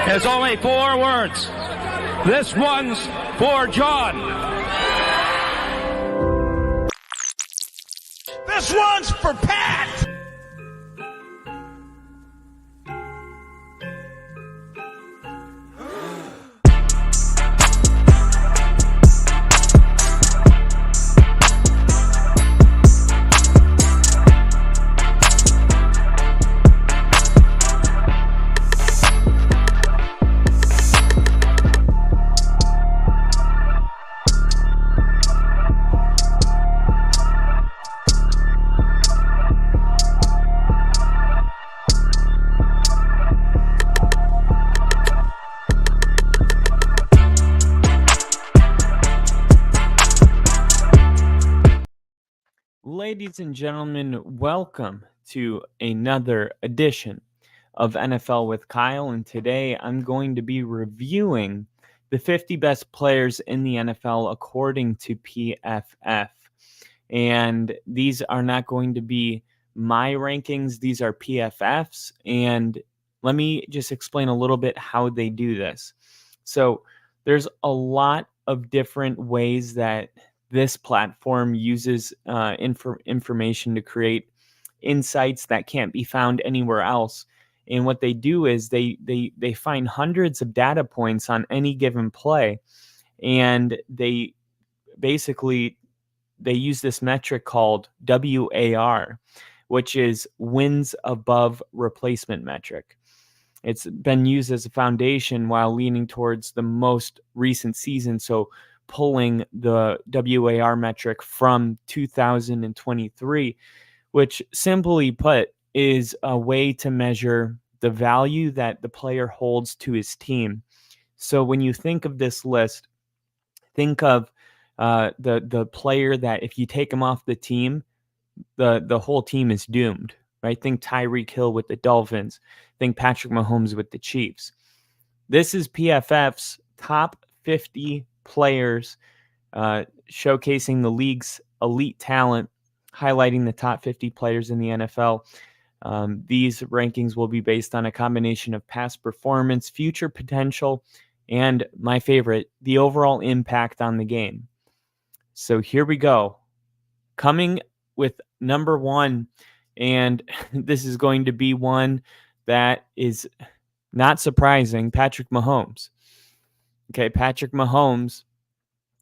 is only 4 words. This one's for John. This one's for Pat. Ladies and gentlemen, welcome to another edition of NFL with Kyle. And today I'm going to be reviewing the 50 best players in the NFL according to PFF. And these are not going to be my rankings, these are PFF's. And let me just explain a little bit how they do this. So there's a lot of different ways that this platform uses information to create insights that can't be found anywhere else. And what they do is they find hundreds of data points on any given play, and they use this metric called WAR, which is wins above replacement metric. It's been used as a foundation while leaning towards the most recent season. So pulling the WAR metric from 2023, which simply put is a way to measure the value that the player holds to his team. So when you think of this list, think of the player that if you take him off the team, the whole team is doomed, right? Think Tyreek Hill with the Dolphins. Think Patrick Mahomes with the Chiefs. This is PFF's top 50 players, showcasing the league's elite talent, highlighting the top 50 players in the NFL. These rankings will be based on a combination of past performance, future potential, and my favorite, the overall impact on the game. So here we go. Coming with number 1, and this is going to be one that is not surprising, Patrick Mahomes. Okay, Patrick Mahomes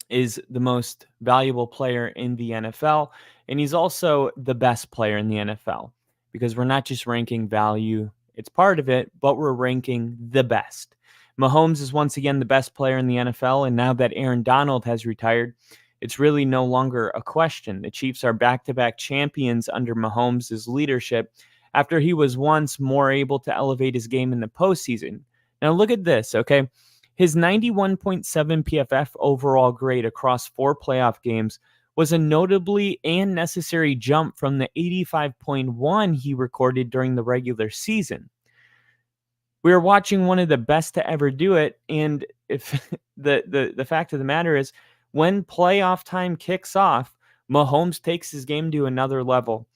is the most valuable player in the NFL, and he's also the best player in the NFL, because we're not just ranking value, it's part of it, but we're ranking the best. Mahomes is once again the best player in the NFL, and now that Aaron Donald has retired, it's really no longer a question. The Chiefs are back-to-back champions under Mahomes' leadership after he was once more able to elevate his game in the postseason. Now look at this, okay? His 91.7 PFF overall grade across 4 playoff games was a notably and necessary jump from the 85.1 he recorded during the regular season. We are watching one of the best to ever do it, and if the fact of the matter is, when playoff time kicks off, Mahomes takes his game to another level,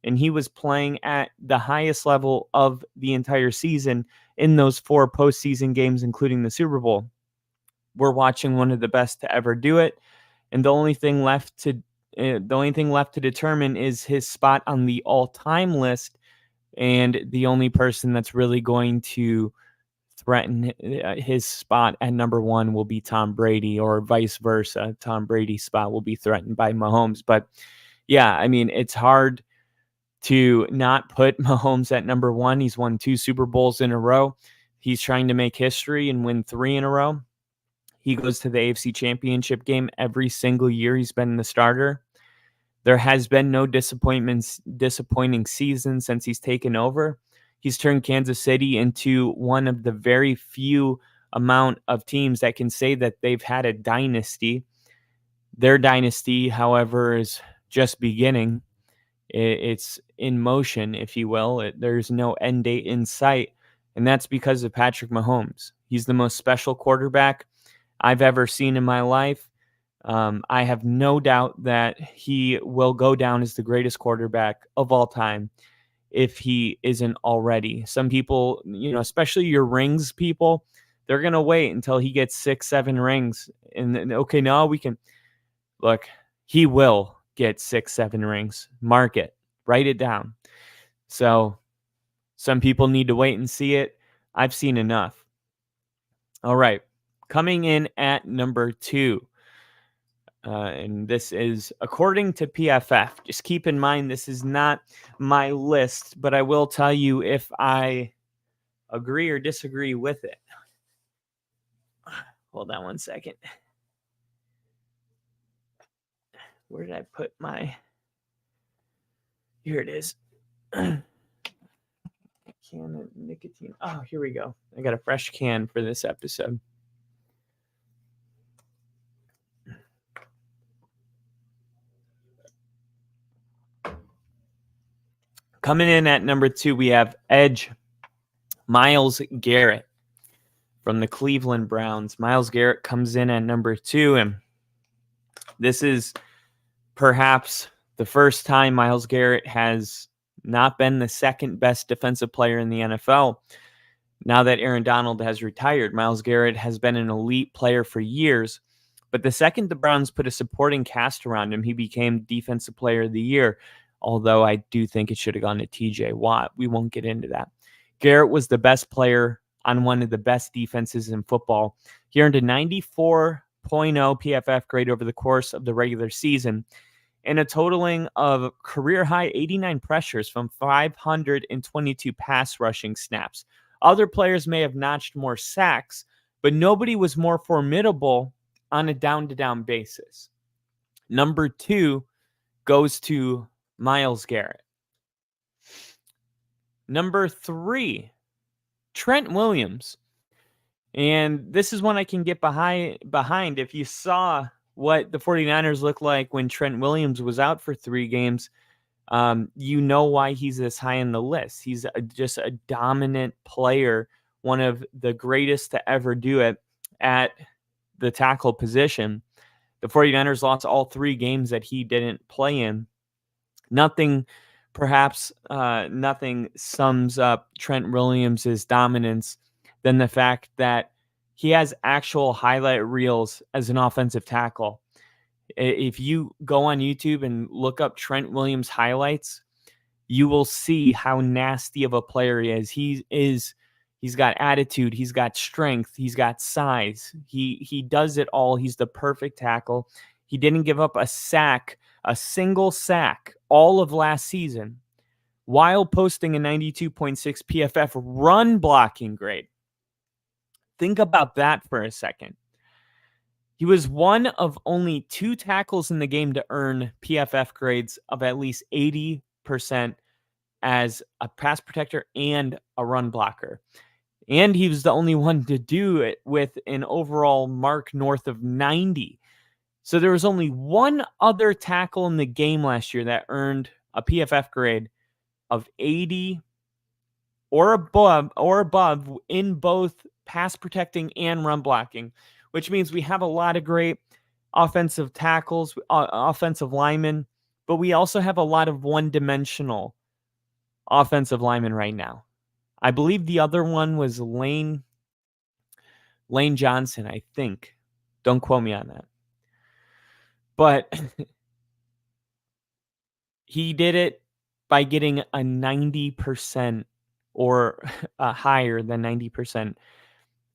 and he was playing at the highest level of the entire season in those 4 postseason games, including the Super Bowl. We're watching one of the best to ever do it, and the only thing left to determine is his spot on the all-time list, and the only person that's really going to threaten his spot at number 1 will be Tom Brady, or vice versa. Tom Brady's spot will be threatened by Mahomes. But yeah, I mean, it's hard to not put Mahomes at number 1. He's won 2 Super Bowls in a row. He's trying to make history and win 3 in a row. He goes to the AFC Championship game every single year he's been the starter. There has been no disappointing season since he's taken over. He's turned Kansas City into one of the very few amount of teams that can say that they've had a dynasty. Their dynasty, however, is just beginning. It's in motion, if you will. There's no end date in sight, and that's because of Patrick Mahomes. He's the most special quarterback I've ever seen in my life. I have no doubt that he will go down as the greatest quarterback of all time if he isn't already. Some people, especially your rings people, They're going to wait until he gets 6, 7 rings. And then, okay, now we can look. He will get 6, 7 rings. Mark it. Write it down. So some people need to wait and see it. I've seen enough. All right. Coming in at number 2. And this is according to PFF. Just keep in mind, this is not my list, but I will tell you if I agree or disagree with it. Hold on one second. Where did I put my... Here it is. Can of nicotine. Oh, here we go. I got a fresh can for this episode. Coming in at number 2, we have edge Myles Garrett from the Cleveland Browns. Myles Garrett comes in at number 2, and this is perhaps the first time Myles Garrett has not been the second best defensive player in the NFL. Now that Aaron Donald has retired, Myles Garrett has been an elite player for years, but the second the Browns put a supporting cast around him, he became Defensive Player of the Year, although I do think it should have gone to TJ Watt. We won't get into that. Garrett was the best player on one of the best defenses in football. He earned a 94.0 PFF grade over the course of the regular season and a totaling of career-high 89 pressures from 522 pass rushing snaps. Other players may have notched more sacks, but nobody was more formidable on a down-to-down basis. Number 2 goes to Myles Garrett. Number 3, Trent Williams. And this is one I can get behind. If you saw what the 49ers looked like when Trent Williams was out for 3 games, you know why he's this high on the list. He's just a dominant player, one of the greatest to ever do it at the tackle position. The 49ers lost all 3 games that he didn't play in. Nothing sums up Trent Williams' dominance than the fact that he has actual highlight reels as an offensive tackle. If you go on YouTube and look up Trent Williams highlights, you will see how nasty of a player he is. He's got attitude, he's got strength, he's got size. He does it all. He's the perfect tackle. He didn't give up a single sack all of last season, while posting a 92.6 PFF run blocking grade. Think about that for a second. He was one of only 2 tackles in the game to earn PFF grades of at least 80% as a pass protector and a run blocker. And he was the only one to do it with an overall mark north of 90. So there was only one other tackle in the game last year that earned a PFF grade of 80 or above in both pass protecting and run blocking, which means we have a lot of great offensive tackles, offensive linemen, but we also have a lot of one-dimensional offensive linemen right now. I believe the other one was Lane Johnson, I think. Don't quote me on that. But he did it by getting a 90% or higher than 90%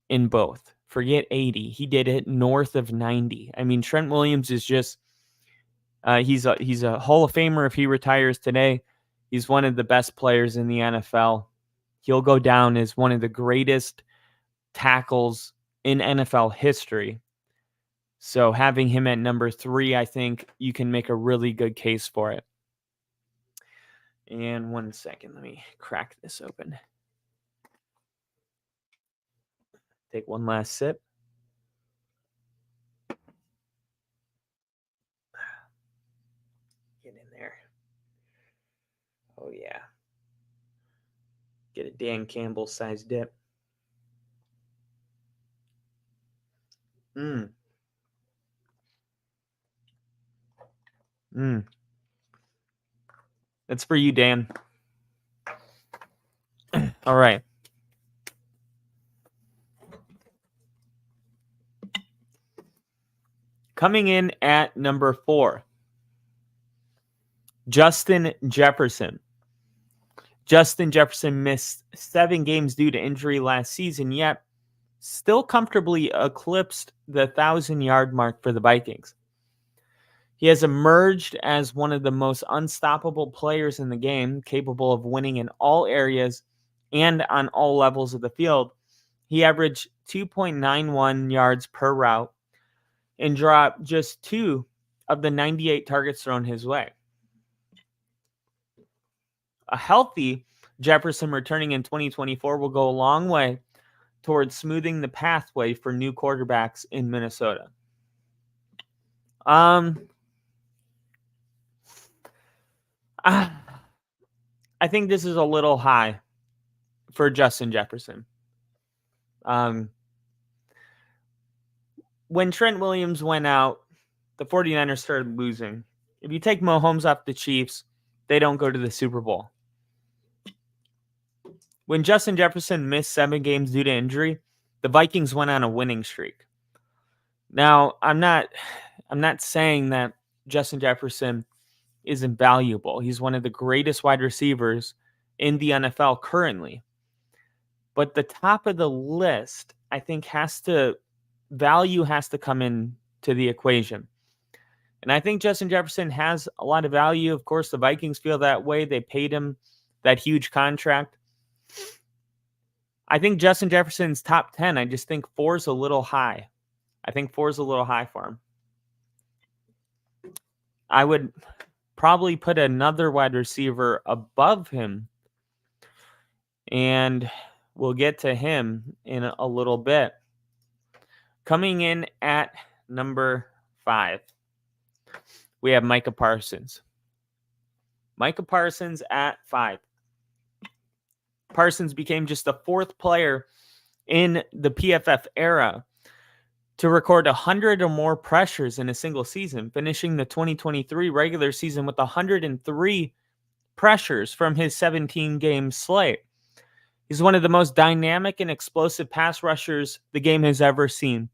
in both. Forget 80. He did it north of 90. I mean, Trent Williams is just he's a Hall of Famer if he retires today. He's one of the best players in the NFL. He'll go down as one of the greatest tackles in NFL history. So having him at number 3, I think you can make a really good case for it. And 1 second, let me crack this open. Take one last sip. Get in there. Oh, yeah. Get a Dan Campbell size dip. That's for you, Dan. All right. Coming in at number 4, Justin Jefferson. Justin Jefferson missed 7 games due to injury last season, yet still comfortably eclipsed the 1,000-yard mark for the Vikings. He has emerged as one of the most unstoppable players in the game, capable of winning in all areas and on all levels of the field. He averaged 2.91 yards per route and dropped just 2 of the 98 targets thrown his way. A healthy Jefferson returning in 2024 will go a long way towards smoothing the pathway for new quarterbacks in Minnesota. I think this is a little high for Justin Jefferson. When Trent Williams went out, the 49ers started losing. If you take Mahomes off the Chiefs, they don't go to the Super Bowl. When Justin Jefferson missed 7 games due to injury, the Vikings went on a winning streak. Now, I'm not saying that Justin Jefferson isn't valuable. He's one of the greatest wide receivers in the NFL currently. But the top of the list, I think, value has to come in to the equation. And I think Justin Jefferson has a lot of value. Of course, the Vikings feel that way. They paid him that huge contract. I think Justin Jefferson's top 10. I just think 4 is a little high. I think 4 is a little high for him. I would probably put another wide receiver above him, and we'll get to him in a little bit. Coming in at number 5, we have Micah Parsons. Micah Parsons at 5. Parsons became just the 4th player in the PFF era to record 100 or more pressures in a single season, finishing the 2023 regular season with 103 pressures from his 17-game slate. He's one of the most dynamic and explosive pass rushers the game has ever seen,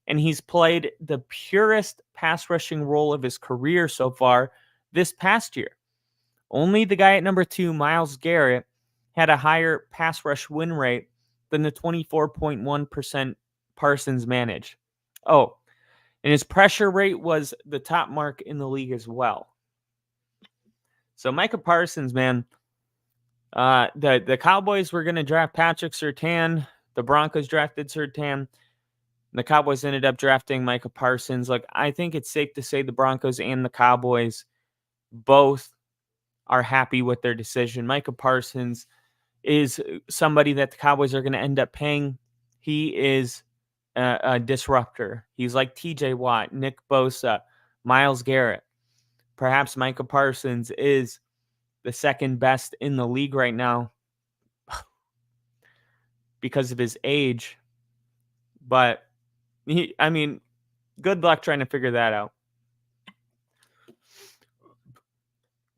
and he's played the purest pass rushing role of his career so far this past year. Only the guy at number 2, Myles Garrett, had a higher pass rush win rate than the 24.1% Parsons managed. Oh, and his pressure rate was the top mark in the league as well. So Micah Parsons, man, the Cowboys were going to draft Patrick Surtain. The Broncos drafted Surtain. The Cowboys ended up drafting Micah Parsons. Like, I think it's safe to say the Broncos and the Cowboys both are happy with their decision. Micah Parsons is somebody that the Cowboys are going to end up paying. He is a disruptor. He's like TJ Watt, Nick Bosa, Myles Garrett. Perhaps Micah Parsons is the second best in the league right now because of his age. But, good luck trying to figure that out.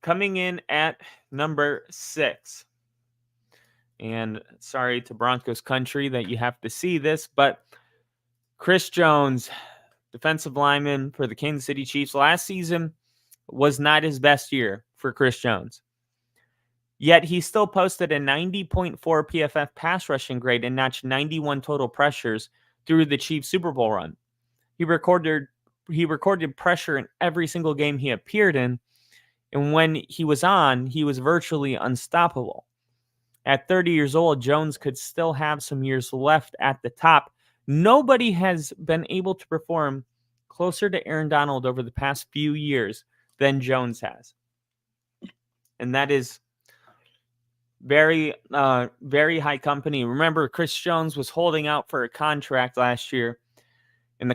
Coming in at number 6. And sorry to Broncos country that you have to see this, but Chris Jones, defensive lineman for the Kansas City Chiefs, last season was not his best year for Chris Jones. Yet he still posted a 90.4 PFF pass rushing grade and notched 91 total pressures through the Chiefs Super Bowl run. He recorded pressure in every single game he appeared in, and when he was on, he was virtually unstoppable. At 30 years old, Jones could still have some years left at the top. Nobody has been able to perform closer to Aaron Donald over the past few years than Jones has. And that is very, very high company. Remember, Chris Jones was holding out for a contract last year, and the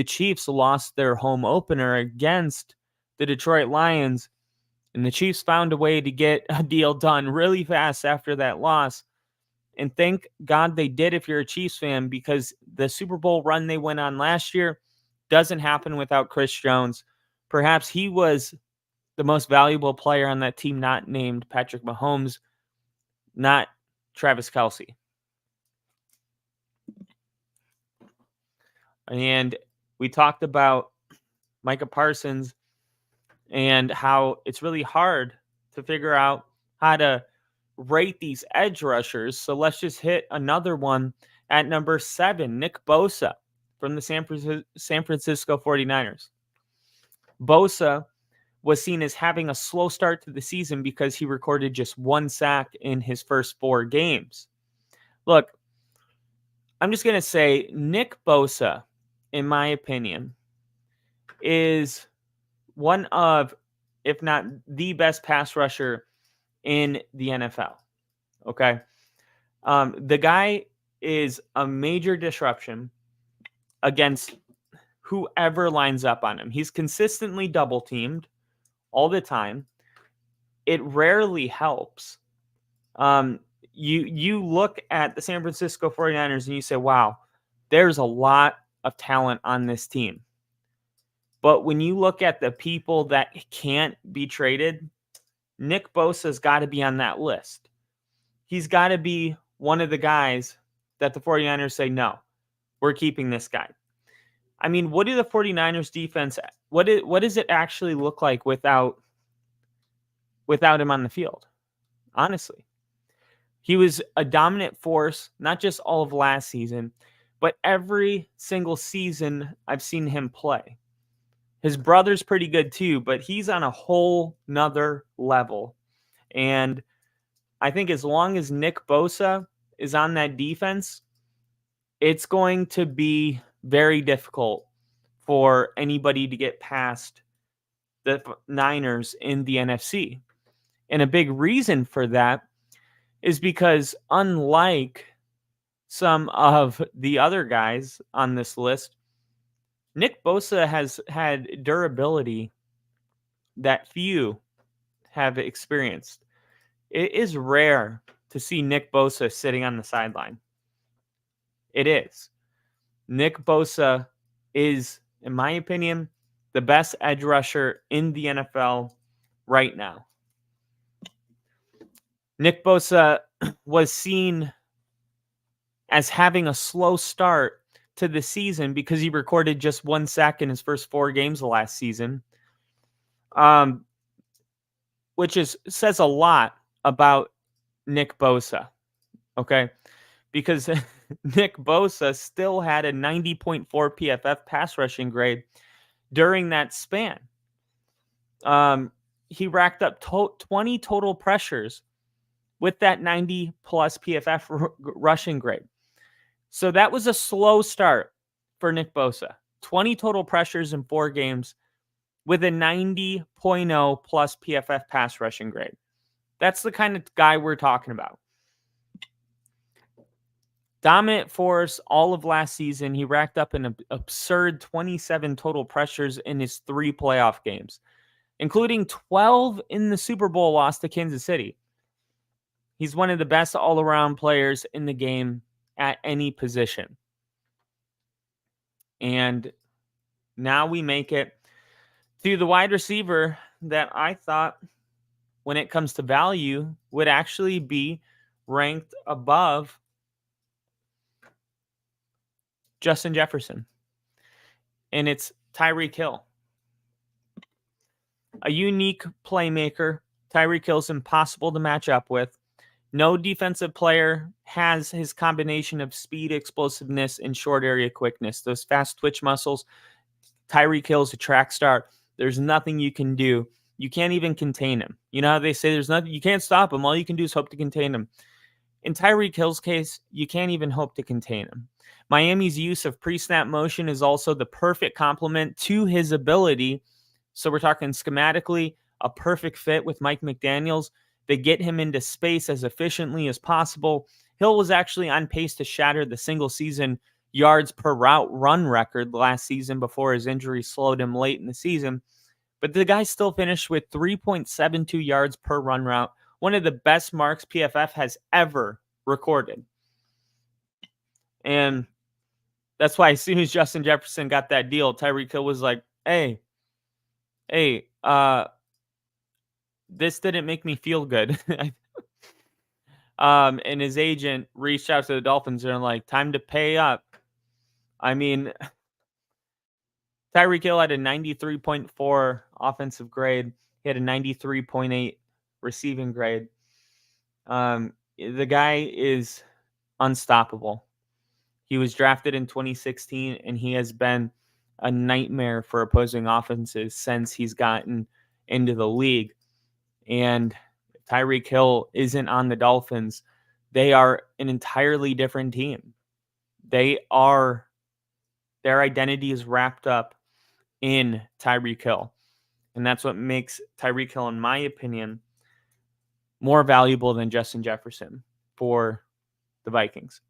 Chiefs lost their home opener against the Detroit Lions. And the Chiefs found a way to get a deal done really fast after that loss. And thank God they did if you're a Chiefs fan, because the Super Bowl run they went on last year doesn't happen without Chris Jones. Perhaps he was the most valuable player on that team, not named Patrick Mahomes, not Travis Kelce. And We talked about Micah Parsons and how it's really hard to figure out how to rate these edge rushers. So let's just hit another one at number 7, Nick Bosa from the San Francisco 49ers. Bosa was seen as having a slow start to the season because he recorded just 1 sack in his first 4 games. Look, I'm just going to say Nick Bosa, in my opinion, is one of, if not the best pass rusher in the NFL. Okay. The guy is a major disruption against whoever lines up on him. He's consistently double teamed all the time. It rarely helps. You look at the San Francisco 49ers and you say, wow, there's a lot of talent on this team. But when you look at the people that can't be traded, Nick Bosa's got to be on that list. He's got to be one of the guys that the 49ers say, no, we're keeping this guy. I mean, what do the 49ers defense, what does it actually look like without him on the field? Honestly, he was a dominant force, not just all of last season, but every single season I've seen him play. His brother's pretty good too, but he's on a whole nother level. And I think as long as Nick Bosa is on that defense, it's going to be very difficult for anybody to get past the Niners in the NFC. And a big reason for that is because unlike some of the other guys on this list, Nick Bosa has had durability that few have experienced. It is rare to see Nick Bosa sitting on the sideline. It is. Nick Bosa is, in my opinion, the best edge rusher in the NFL right now. Nick Bosa was seen as having a slow start to the season because he recorded just 1 sack in his first 4 games of last season, which says a lot about Nick Bosa, okay? Because Nick Bosa still had a 90.4 PFF pass rushing grade during that span. He racked up 20 total pressures with that 90-plus PFF rushing grade. So that was a slow start for Nick Bosa. 20 total pressures in 4 games with a 90.0 plus PFF pass rushing grade. That's the kind of guy we're talking about. Dominant force all of last season. He racked up an absurd 27 total pressures in his 3 playoff games, including 12 in the Super Bowl loss to Kansas City. He's one of the best all-around players in the game at any position. And now we make it to the wide receiver that I thought, when it comes to value, would actually be ranked above Justin Jefferson. And it's Tyreek Hill. A unique playmaker. Tyreek Hill's impossible to match up with. No defensive player has his combination of speed, explosiveness, and short area quickness. Those fast twitch muscles. Tyreek Hill's a track star. There's nothing you can do. You can't even contain him. You know how they say there's nothing, you can't stop him. All you can do is hope to contain him. In Tyreek Hill's case, you can't even hope to contain him. Miami's use of pre-snap motion is also the perfect complement to his ability. So we're talking schematically, a perfect fit with Mike McDaniels. They get him into space as efficiently as possible. Hill was actually on pace to shatter the single season yards per route run record last season before his injury slowed him late in the season. But the guy still finished with 3.72 yards per run route, one of the best marks PFF has ever recorded. And that's why as soon as Justin Jefferson got that deal, Tyreek Hill was like, hey, this didn't make me feel good. And his agent reached out to the Dolphins and like, time to pay up. I mean, Tyreek Hill had a 93.4 offensive grade. He had a 93.8 receiving grade. The guy is unstoppable. He was drafted in 2016, and he has been a nightmare for opposing offenses since he's gotten into the league. And Tyreek Hill isn't on the Dolphins. They are an entirely different team. Their identity is wrapped up in Tyreek Hill. And that's what makes Tyreek Hill, in my opinion, more valuable than Justin Jefferson for the Vikings.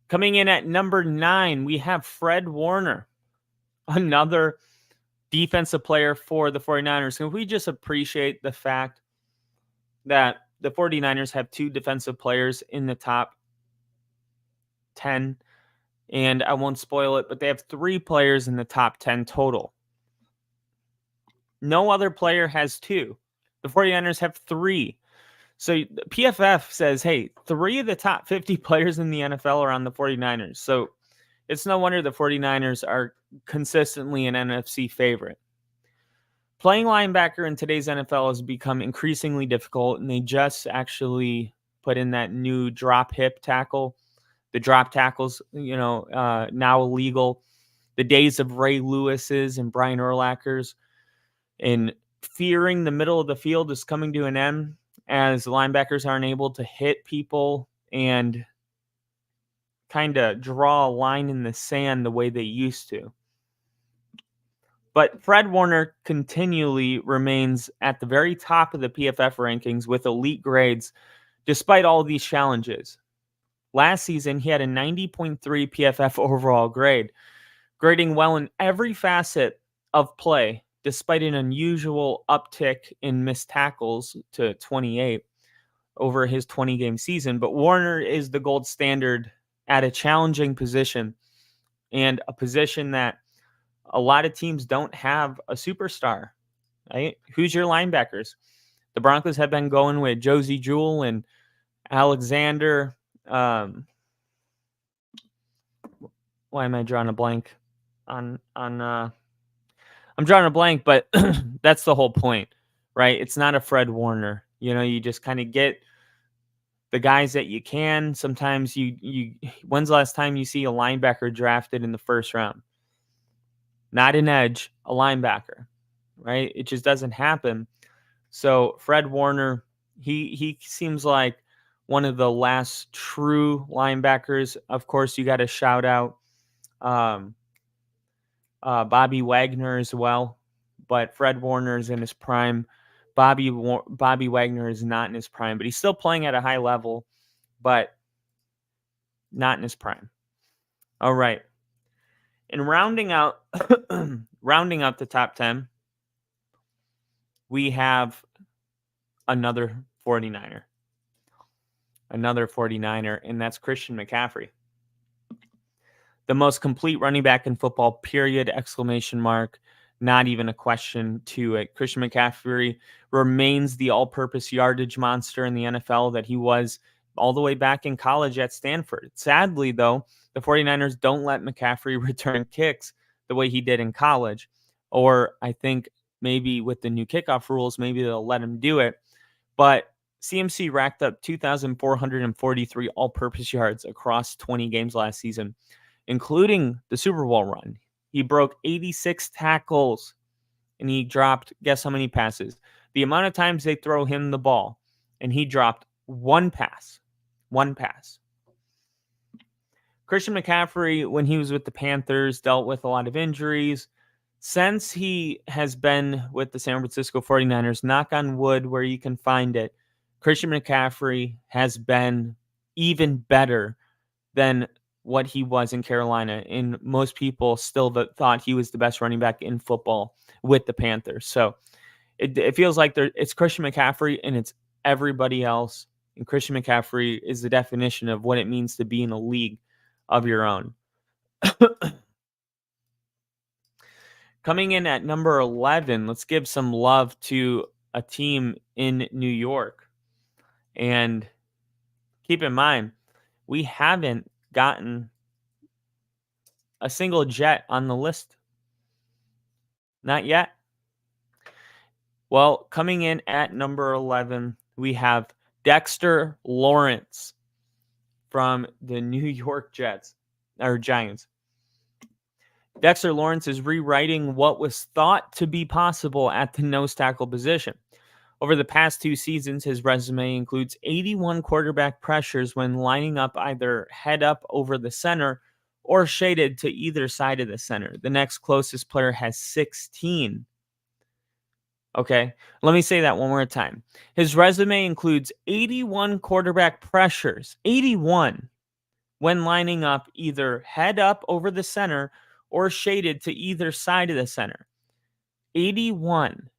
Coming in at number 9, we have Fred Warner, another defensive player for the 49ers. Can we just appreciate the fact that the 49ers have 2 defensive players in the top 10? And I won't spoil it, but they have 3 players in the top 10 total. No other player has 2. The 49ers have 3. So PFF says, hey, 3 of the top 50 players in the NFL are on the 49ers. So it's no wonder the 49ers are consistently an NFC favorite. Playing linebacker in today's NFL has become increasingly difficult, and they just actually put in that new drop hip tackle. The drop tackles, now illegal. The days of Ray Lewis's and Brian Urlacher's and fearing the middle of the field is coming to an end, as linebackers aren't able to hit people and kind of draw a line in the sand the way they used to. But Fred Warner continually remains at the very top of the PFF rankings with elite grades, despite all these challenges. Last season, he had a 90.3 PFF overall grade, grading well in every facet of play, despite an unusual uptick in missed tackles to 28 over his 20-game season. But Warner is the gold standard at a challenging position, and a position that a lot of teams don't have a superstar. Right? Who's your linebackers? The Broncos have been going with Josie Jewell and Alexander. Why am I drawing a blank on I'm drawing a blank, but that's the whole point, right? It's not a Fred Warner. You just kind of get the guys that you can. Sometimes when's the last time you see a linebacker drafted in the first round? Not an edge, a linebacker, right? It just doesn't happen. So Fred Warner, he seems like one of the last true linebackers. Of course, you got to shout out Bobby Wagner as well, but Fred Warner is in his prime. Bobby Wagner is not in his prime, but he's still playing at a high level, but not in his prime. All right. And rounding out the top 10, we have another 49er. Another 49er, and that's Christian McCaffrey. The most complete running back in football, period, exclamation mark. Not even a question to it. Christian McCaffrey remains the all-purpose yardage monster in the NFL that he was all the way back in college at Stanford. Sadly, though, the 49ers don't let McCaffrey return kicks the way he did in college. Or I think maybe with the new kickoff rules, maybe they'll let him do it. But CMC racked up 2,443 all-purpose yards across 20 games last season, including the Super Bowl run. He broke 86 tackles, and he dropped, guess how many passes? The amount of times they throw him the ball, and he dropped one pass. One pass. Christian McCaffrey, when he was with the Panthers, dealt with a lot of injuries. Since he has been with the San Francisco 49ers, knock on wood where you can find it, Christian McCaffrey has been even better than what he was in Carolina. And most people still thought he was the best running back in football with the Panthers. So it feels like it's Christian McCaffrey and it's everybody else. And Christian McCaffrey is the definition of what it means to be in a league of your own. Coming in at number 11, let's give some love to a team in New York. And keep in mind, we haven't gotten a single Jet on the list? Not yet. Well, coming in at number 11, we have Dexter Lawrence from the New York Giants. Dexter Lawrence is rewriting what was thought to be possible at the nose tackle position. Over the past 2 seasons, his resume includes 81 quarterback pressures when lining up either head up over the center or shaded to either side of the center. The next closest player has 16. Okay, let me say that one more time. His resume includes 81 quarterback pressures, 81, when lining up either head up over the center or shaded to either side of the center. 81.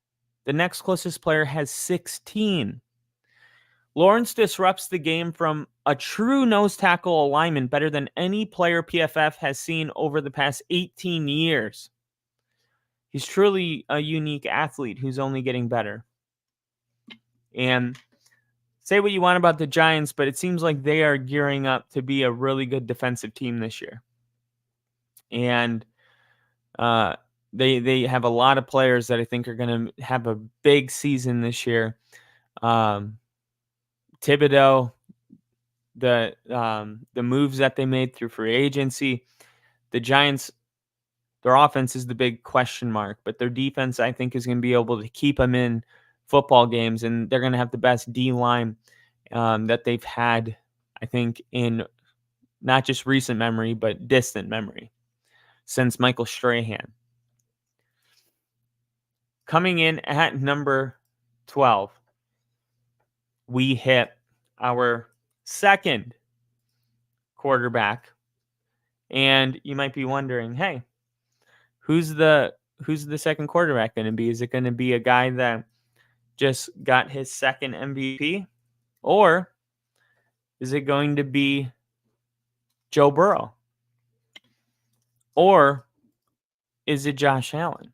The next closest player has 16. Lawrence disrupts the game from a true nose tackle alignment better than any player PFF has seen over the past 18 years. He's truly a unique athlete who's only getting better. And say what you want about the Giants, but it seems like they are gearing up to be a really good defensive team this year. And they have a lot of players that I think are going to have a big season this year. Thibodeau, the moves that they made through free agency, the Giants, their offense is the big question mark, but their defense, I think, is going to be able to keep them in football games, and they're going to have the best D-line that they've had, I think, in not just recent memory, but distant memory since Michael Strahan. Coming in at number 12, we hit our second quarterback. And you might be wondering, hey, who's the second quarterback going to be? Is it going to be a guy that just got his second MVP? Or is it going to be Joe Burrow? Or is it Josh Allen?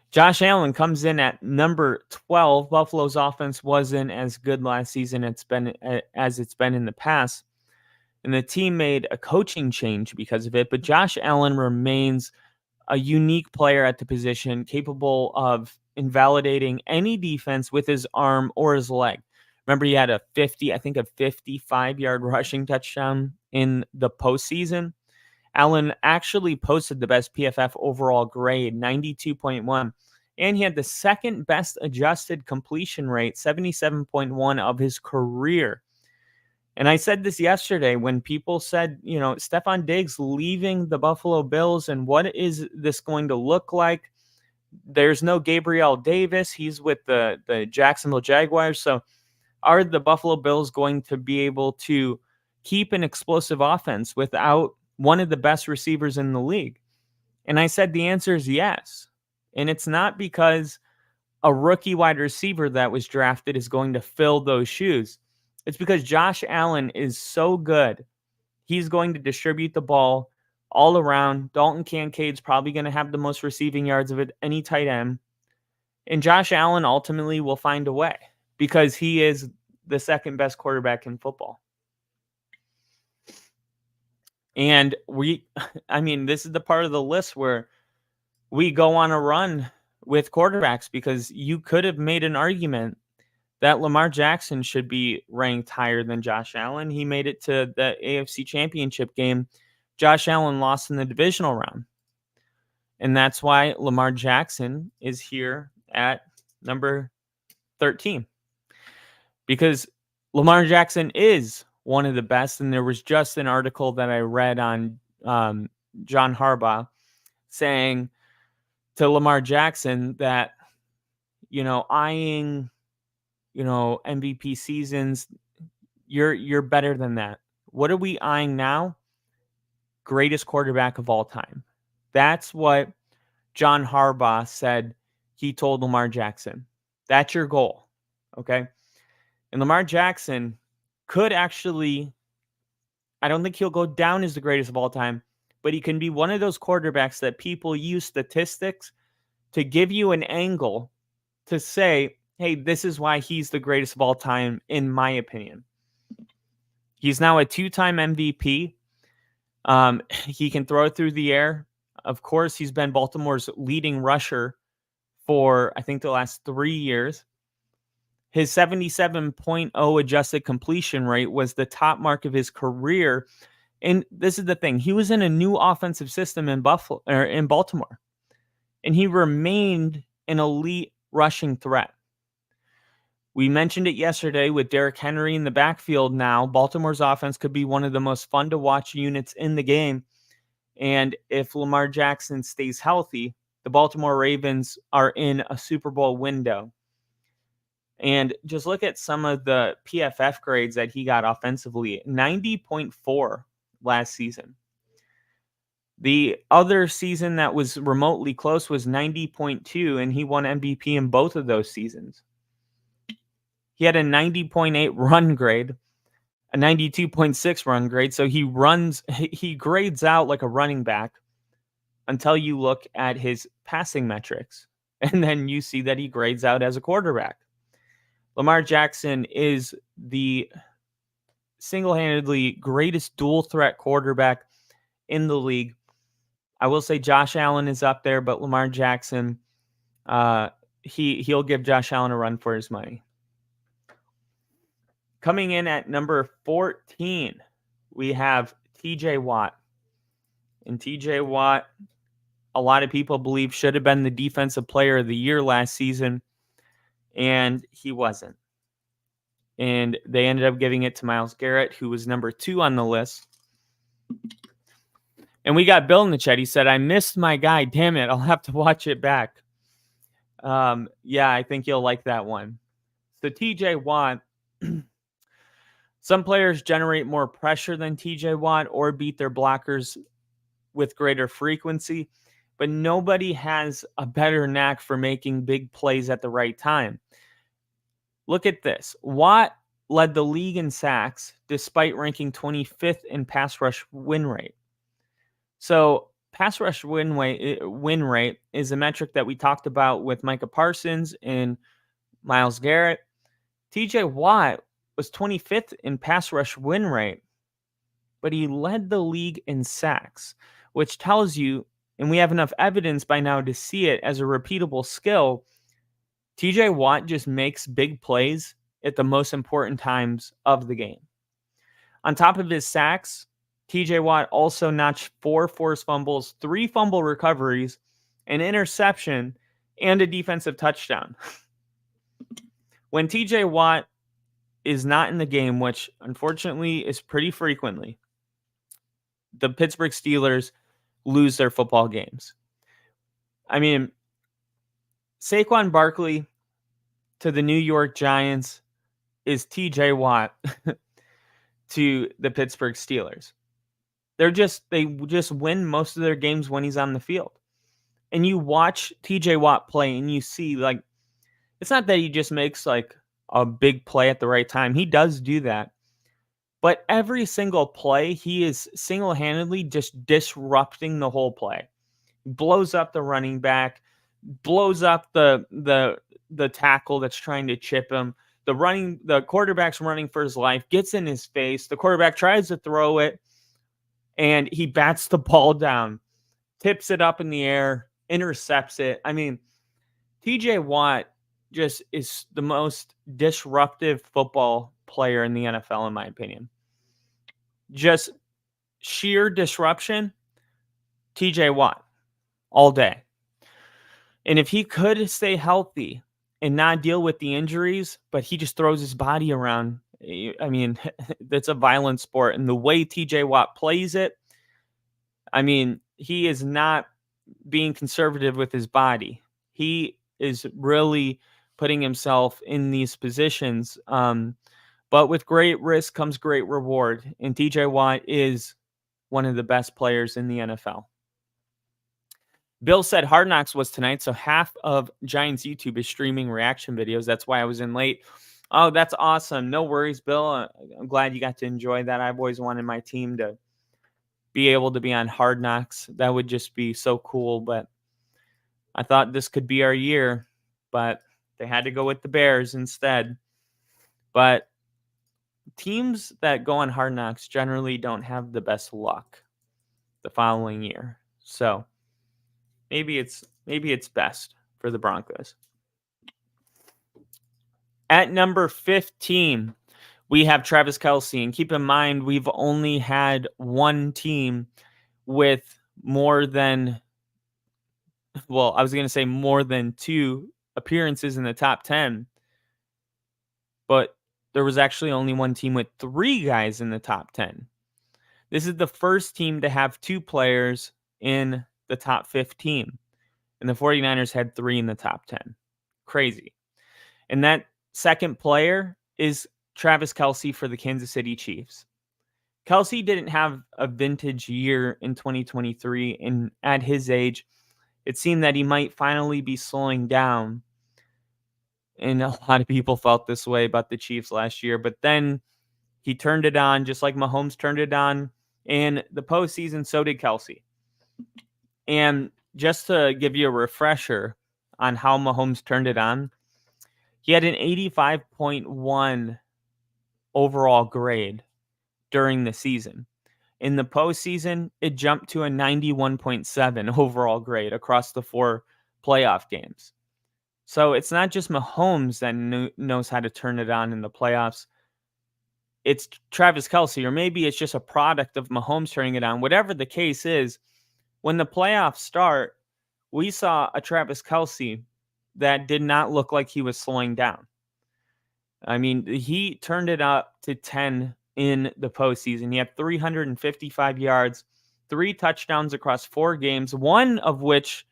Josh Allen comes in at number 12. Buffalo's offense wasn't as good last season as it's been in the past. And the team made a coaching change because of it. But Josh Allen remains a unique player at the position, capable of invalidating any defense with his arm or his leg. Remember, he had a 55-yard rushing touchdown in the postseason. Allen actually posted the best PFF overall grade, 92.1, and he had the second best adjusted completion rate, 77.1 of his career. And I said this yesterday when people said, Stefon Diggs leaving the Buffalo Bills, and what is this going to look like? There's no Gabriel Davis. He's with the Jacksonville Jaguars. So are the Buffalo Bills going to be able to keep an explosive offense without one of the best receivers in the league? And I said the answer is yes. And it's not because a rookie wide receiver that was drafted is going to fill those shoes. It's because Josh Allen is so good. He's going to distribute the ball all around. Dalton Kincaid's probably going to have the most receiving yards of any tight end. And Josh Allen ultimately will find a way because he is the second best quarterback in football. And this is the part of the list where we go on a run with quarterbacks because you could have made an argument that Lamar Jackson should be ranked higher than Josh Allen. He made it to the AFC Championship game. Josh Allen lost in the divisional round. And that's why Lamar Jackson is here at number 13. Because Lamar Jackson is one of the best. And there was just an article that I read on John Harbaugh saying to Lamar Jackson that, eyeing, MVP seasons, you're better than that. What are we eyeing now? Greatest quarterback of all time. That's what John Harbaugh said he told Lamar Jackson. That's your goal. Okay. And Lamar Jackson could actually, I don't think he'll go down as the greatest of all time, but he can be one of those quarterbacks that people use statistics to give you an angle to say, hey, this is why he's the greatest of all time, in my opinion. He's now a 2-time MVP. He can throw it through the air. Of course, he's been Baltimore's leading rusher for, I think, the last 3 years. His 77.0 adjusted completion rate was the top mark of his career. And this is the thing. He was in a new offensive system in Baltimore, and he remained an elite rushing threat. We mentioned it yesterday with Derrick Henry in the backfield now. Baltimore's offense could be one of the most fun to watch units in the game. And if Lamar Jackson stays healthy, the Baltimore Ravens are in a Super Bowl window. And just look at some of the PFF grades that he got offensively. 90.4 last season. The other season that was remotely close was 90.2, and he won MVP in both of those seasons. He had a 90.8 run grade, a 92.6 run grade. So he grades out like a running back until you look at his passing metrics. And then you see that he grades out as a quarterback. Lamar Jackson is the single-handedly greatest dual threat quarterback in the league. I will say Josh Allen is up there, but Lamar Jackson, he'll give Josh Allen a run for his money. Coming in at number 14, we have TJ Watt. And TJ Watt, a lot of people believe should have been the defensive player of the year last season, and he wasn't. And they ended up giving it to Myles Garrett, who was number 2 on the list. And we got Bill in the chat. He said, I missed my guy. Damn it. I'll have to watch it back. Yeah, I think you'll like that one. So TJ Watt, some players generate more pressure than TJ Watt or beat their blockers with greater frequency, but nobody has a better knack for making big plays at the right time. Look at this. Watt led the league in sacks despite ranking 25th in pass rush win rate. So pass rush win rate is a metric that we talked about with Micah Parsons and Myles Garrett. TJ Watt was 25th in pass rush win rate, but he led the league in sacks, which tells you, and we have enough evidence by now to see it as a repeatable skill, TJ Watt just makes big plays at the most important times of the game. On top of his sacks, TJ Watt also notched 4 forced fumbles, 3 fumble recoveries, an interception, and a defensive touchdown. When TJ Watt is not in the game, which unfortunately is pretty frequently, the Pittsburgh Steelers lose their football games. I mean, Saquon Barkley to the New York Giants is TJ Watt to the Pittsburgh Steelers. They just win most of their games when he's on the field. And you watch TJ Watt play and you see, like, it's not that he just makes like a big play at the right time. He does do that. But every single play, he is single-handedly just disrupting the whole play. Blows up the running back, blows up the tackle that's trying to chip him. The quarterback's running for his life, gets in his face. The quarterback tries to throw it, and he bats the ball down, tips it up in the air, intercepts it. I mean, TJ Watt just is the most disruptive football player in the NFL, in my opinion. Just sheer disruption, TJ Watt, all day. And if he could stay healthy and not deal with the injuries, but he just throws his body around, I mean, that's a violent sport. And the way TJ Watt plays it, I mean, he is not being conservative with his body. He is really putting himself in these positions. But with great risk comes great reward. And TJ Watt is one of the best players in the NFL. Bill said Hard Knocks was tonight, so half of Giants YouTube is streaming reaction videos. That's why I was in late. Oh, that's awesome. No worries, Bill. I'm glad you got to enjoy that. I've always wanted my team to be able to be on Hard Knocks. That would just be so cool. But I thought this could be our year, but they had to go with the Bears instead. But teams that go on Hard Knocks generally don't have the best luck. the following year. So maybe it's best for the Broncos. At number 15, we have Travis Kelce. And keep in mind, we've only had one team with more than 2 appearances in the top 10. But there was actually only one team with 3 guys in the top 10. This is the first team to have 2 players in the top 15. And the 49ers had 3 in the top 10. Crazy. And that second player is Travis Kelce for the Kansas City Chiefs. Kelce didn't have a vintage year in 2023, and at his age, it seemed that he might finally be slowing down. And a lot of people felt this way about the Chiefs last year, but then he turned it on, just like Mahomes turned it on in the postseason. So did Kelce. And just to give you a refresher on how Mahomes turned it on, he had an 85.1 overall grade during the season. In the postseason, it jumped to a 91.7 overall grade across the 4 playoff games. So it's not just Mahomes that knows how to turn it on in the playoffs. It's Travis Kelce, or maybe it's just a product of Mahomes turning it on. Whatever the case is, when the playoffs start, we saw a Travis Kelce that did not look like he was slowing down. I mean, he turned it up to 10 in the postseason. He had 355 yards, 3 touchdowns across 4 games, one of which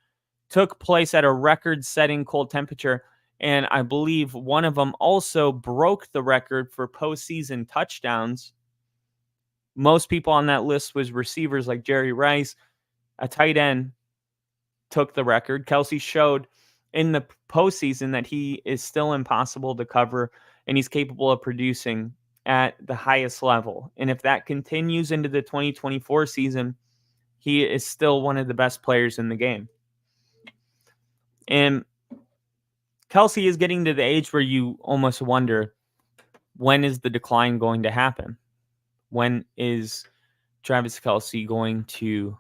took place at a record-setting cold temperature. And I believe one of them also broke the record for postseason touchdowns. Most people on that list was receivers like Jerry Rice. A tight end took the record. Kelce showed in the postseason that he is still impossible to cover, and he's capable of producing at the highest level. And if that continues into the 2024 season, he is still one of the best players in the game. And Kelce is getting to the age where you almost wonder, when is the decline going to happen? When is Travis Kelce going to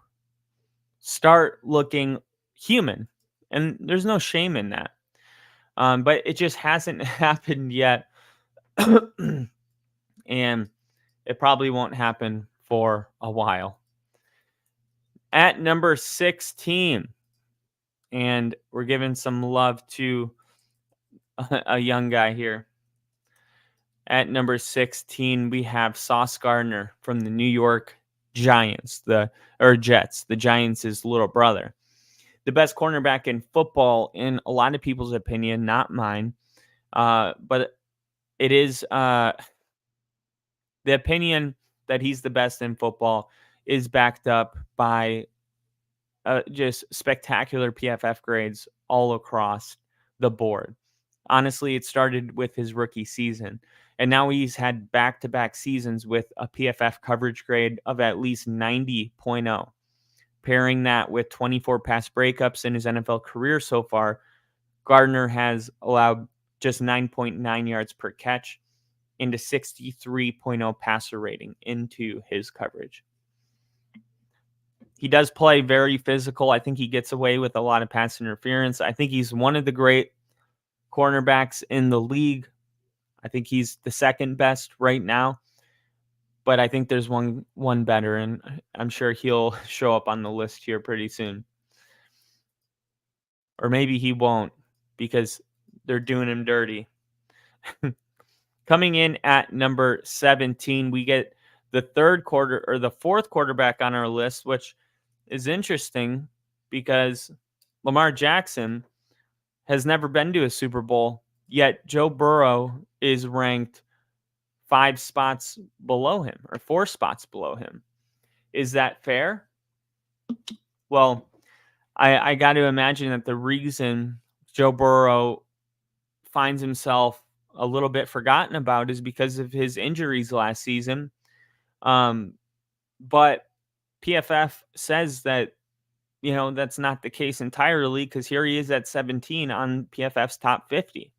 start looking human? And there's no shame in that. But it just hasn't happened yet. And it probably won't happen for a while. At number 16, and we're giving some love to a young guy here. At number 16, we have Sauce Gardner from the New York Jets, the Giants' little brother. The best cornerback in football, in a lot of people's opinion, not mine. But it is the opinion that he's the best in football is backed up by just spectacular PFF grades all across the board. Honestly, it started with his rookie season, and now he's had back-to-back seasons with a PFF coverage grade of at least 90.0. Pairing that with 24 pass breakups in his NFL career so far, Gardner has allowed just 9.9 yards per catch and a 63.0 passer rating into his coverage. He does play very physical. I think he gets away with a lot of pass interference. I think he's one of the great cornerbacks in the league. I think he's the second best right now. But I think there's one better, and I'm sure he'll show up on the list here pretty soon. Or maybe he won't, because they're doing him dirty. Coming in at number 17, we get the fourth quarterback on our list, which is interesting because Lamar Jackson has never been to a Super Bowl, yet Joe Burrow is ranked 5 spots below him, or 4 spots below him. Is that fair? Well, I got to imagine that the reason Joe Burrow finds himself a little bit forgotten about is because of his injuries last season. But PFF says that, that's not the case entirely, because here he is at 17 on PFF's top 50.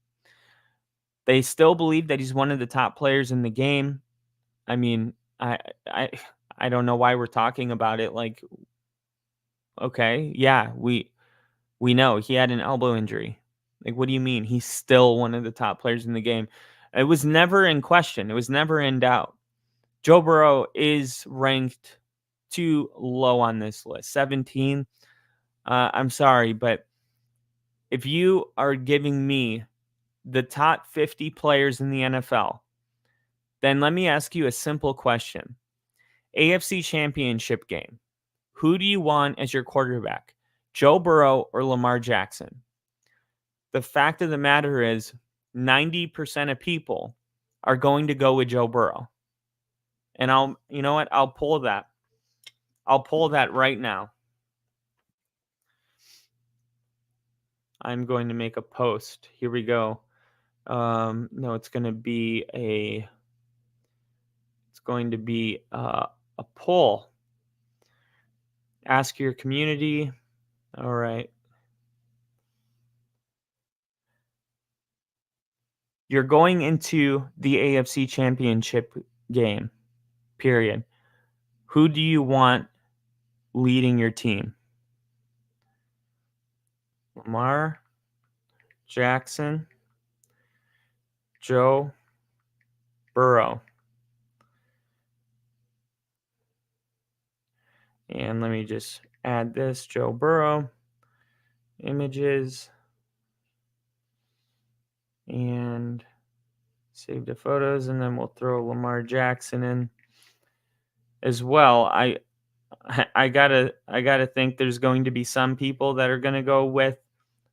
They still believe that he's one of the top players in the game. I mean, I I don't know why we're talking about it. Like, okay, yeah, we know he had an elbow injury. Like, what do you mean? He's still one of the top players in the game. It was never in question. It was never in doubt. Joe Burrow is ranked too low on this list. 17. I'm sorry, but if you are giving me the top 50 players in the NFL, then let me ask you a simple question. AFC Championship game. Who do you want as your quarterback? Joe Burrow or Lamar Jackson? The fact of the matter is 90% of people are going to go with Joe Burrow. And you know what? I'll pull that. I'll pull that right now. I'm going to make a post. Here we go. No, it's going to be a poll. Ask your community. All right. You're going into the AFC Championship game, period. Who do you want leading your team? Lamar Jackson, Joe Burrow. And let me just add this, Joe Burrow, images, and save the photos, and then we'll throw Lamar Jackson in as well. I gotta think there's going to be some people that are gonna go with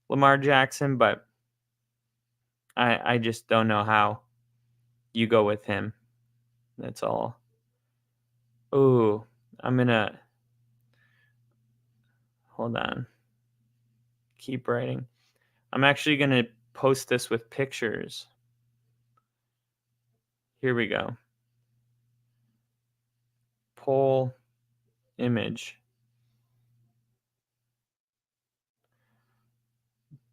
Lamar Jackson, but I just don't know how you go with him. That's all. Ooh, I'm gonna hold on. Keep writing. I'm actually gonna post this with pictures. Here we go. Poll image.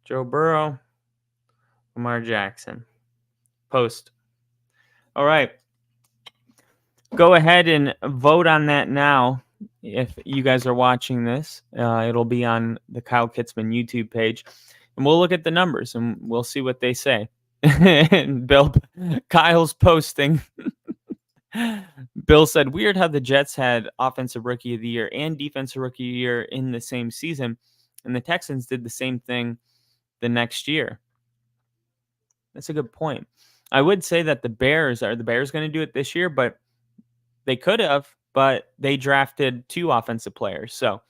Joe Burrow, Lamar Jackson. Post. All right. Go ahead and vote on that now. If you guys are watching this, it'll be on the Kyle Kitzman YouTube page. And we'll look at the numbers and we'll see what they say. And Kyle's posting. Bill said, weird how the Jets had offensive rookie of the year and defensive rookie of the year in the same season. And the Texans did the same thing the next year. That's a good point. I would say that the Bears going to do it this year, but they could have, but they drafted 2 offensive players. So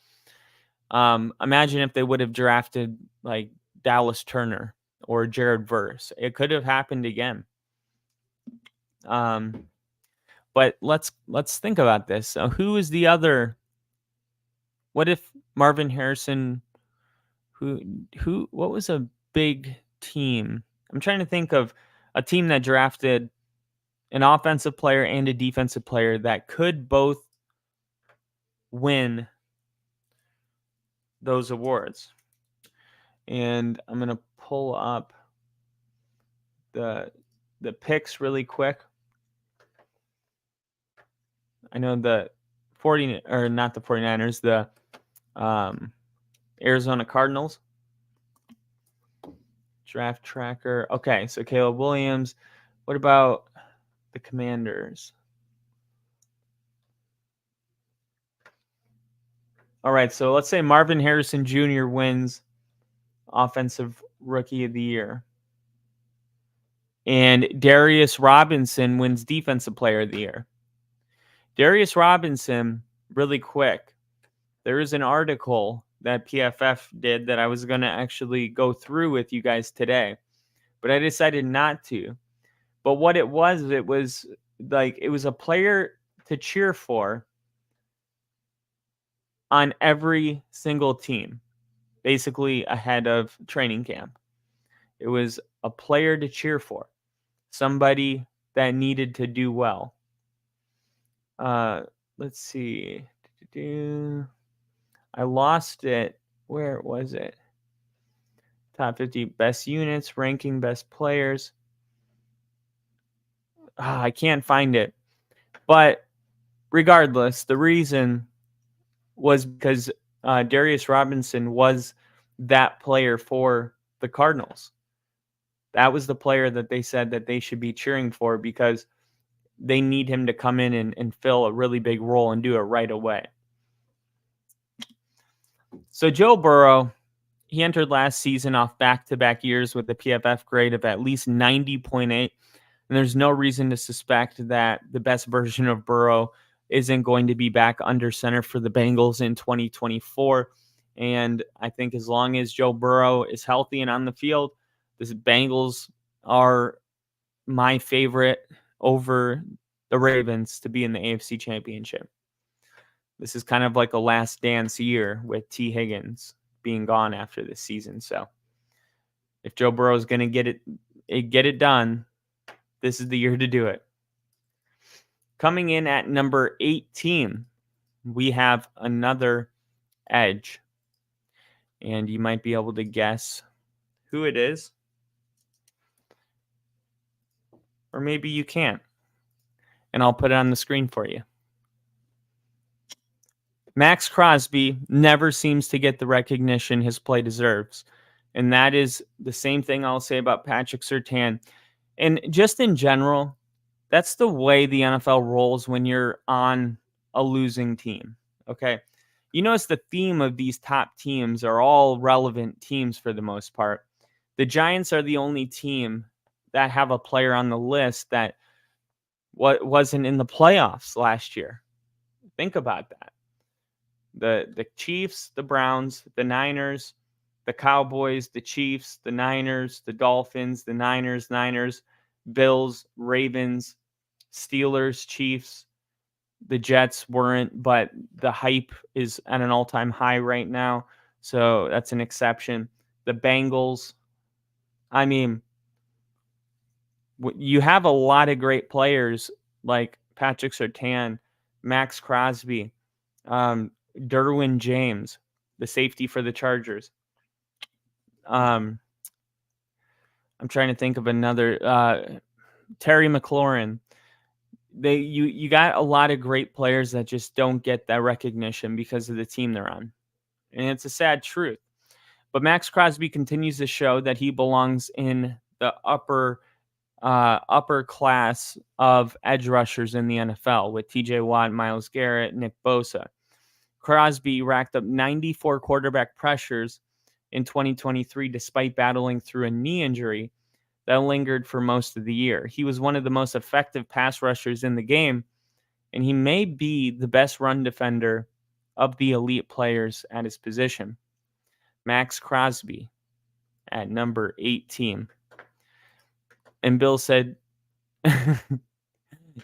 imagine if they would have drafted like Dallas Turner or Jared Verse. It could have happened again. But let's think about this. So who is the other? What if Marvin Harrison? What was a big team? I'm trying to think of a team that drafted an offensive player and a defensive player that could both win those awards. And I'm going to pull up the picks really quick. I know the not the 49ers, the Arizona Cardinals. Draft tracker. Okay, so Caleb Williams. What about the Commanders? All right, so let's say Marvin Harrison Jr. wins Offensive Rookie of the Year. And Darius Robinson wins Defensive Player of the Year. Darius Robinson, really quick, there is an article that PFF did that I was going to actually go through with you guys today, but I decided not to. But what it was a player to cheer for on every single team, basically ahead of training camp. It was a player to cheer for, somebody that needed to do well. Let's see. I lost it. Where was it? Top 50 best units, ranking best players. I can't find it. But regardless, the reason was because Darius Robinson was that player for the Cardinals. That was the player that they said that they should be cheering for because they need him to come in and fill a really big role and do it right away. So Joe Burrow, he entered last season off back-to-back years with a PFF grade of at least 90.8, and there's no reason to suspect that the best version of Burrow isn't going to be back under center for the Bengals in 2024. And I think as long as Joe Burrow is healthy and on the field, the Bengals are my favorite over the Ravens to be in the AFC Championship. This is kind of like a last dance year with T. Higgins being gone after this season. So if Joe Burrow is going to get it done, this is the year to do it. Coming in at number 18, we have another edge. And you might be able to guess who it is. Or maybe you can't. And I'll put it on the screen for you. Max Crosby never seems to get the recognition his play deserves. And that is the same thing I'll say about Patrick Surtain. And just in general, that's the way the NFL rolls when you're on a losing team. Okay. You notice the theme of these top teams are all relevant teams for the most part. The Giants are the only team that have a player on the list that wasn't in the playoffs last year. Think about that. The Chiefs, the Browns, the Niners, the Cowboys, the Chiefs, the Niners, the Dolphins, the Niners, Bills, Ravens, Steelers, Chiefs. The Jets weren't, but the hype is at an all-time high right now, so that's an exception. The Bengals, I mean, you have a lot of great players like Patrick Surtain, Max Crosby, Derwin James, the safety for the Chargers. I'm trying to think of another. Terry McLaurin. You got a lot of great players that just don't get that recognition because of the team they're on. And it's a sad truth. But Max Crosby continues to show that he belongs in the upper class of edge rushers in the NFL with TJ Watt, Myles Garrett, Nick Bosa. Crosby racked up 94 quarterback pressures in 2023 despite battling through a knee injury that lingered for most of the year. He was one of the most effective pass rushers in the game, and he may be the best run defender of the elite players at his position. Max Crosby at number 18. And Bill said,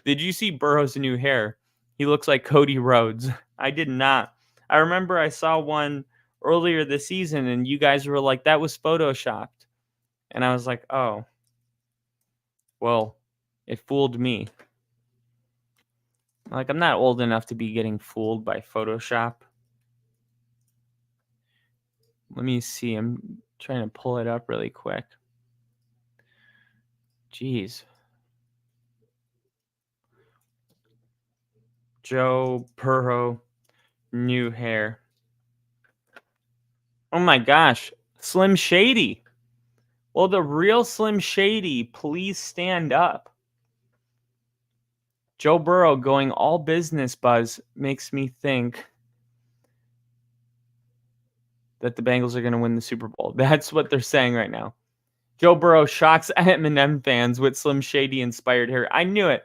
did you see Burrow's new hair? He looks like Cody Rhodes. I did not. I remember I saw one earlier this season, and you guys were like, that was photoshopped. And I was like, oh, well, it fooled me. Like, I'm not old enough to be getting fooled by Photoshop. Let me see. I'm trying to pull it up really quick. Jeez. Joe Burrow, new hair. Oh my gosh. Slim Shady. Well, the real Slim Shady, please stand up. Joe Burrow going all business buzz makes me think that the Bengals are going to win the Super Bowl. That's what they're saying right now. Joe Burrow shocks Eminem fans with Slim Shady inspired hair. I knew it.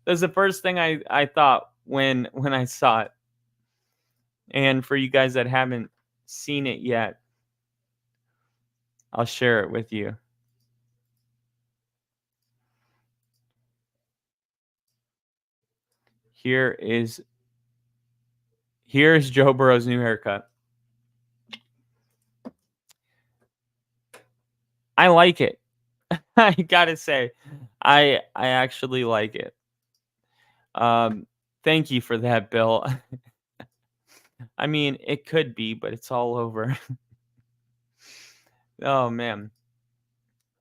That was the first thing I thought when I saw it. And for you guys that haven't seen it yet, I'll share it with you. Here's Joe Burrow's new haircut. I like it. I gotta say, I actually like it. Thank you for that, Bill. I mean, it could be, but it's all over. Oh man.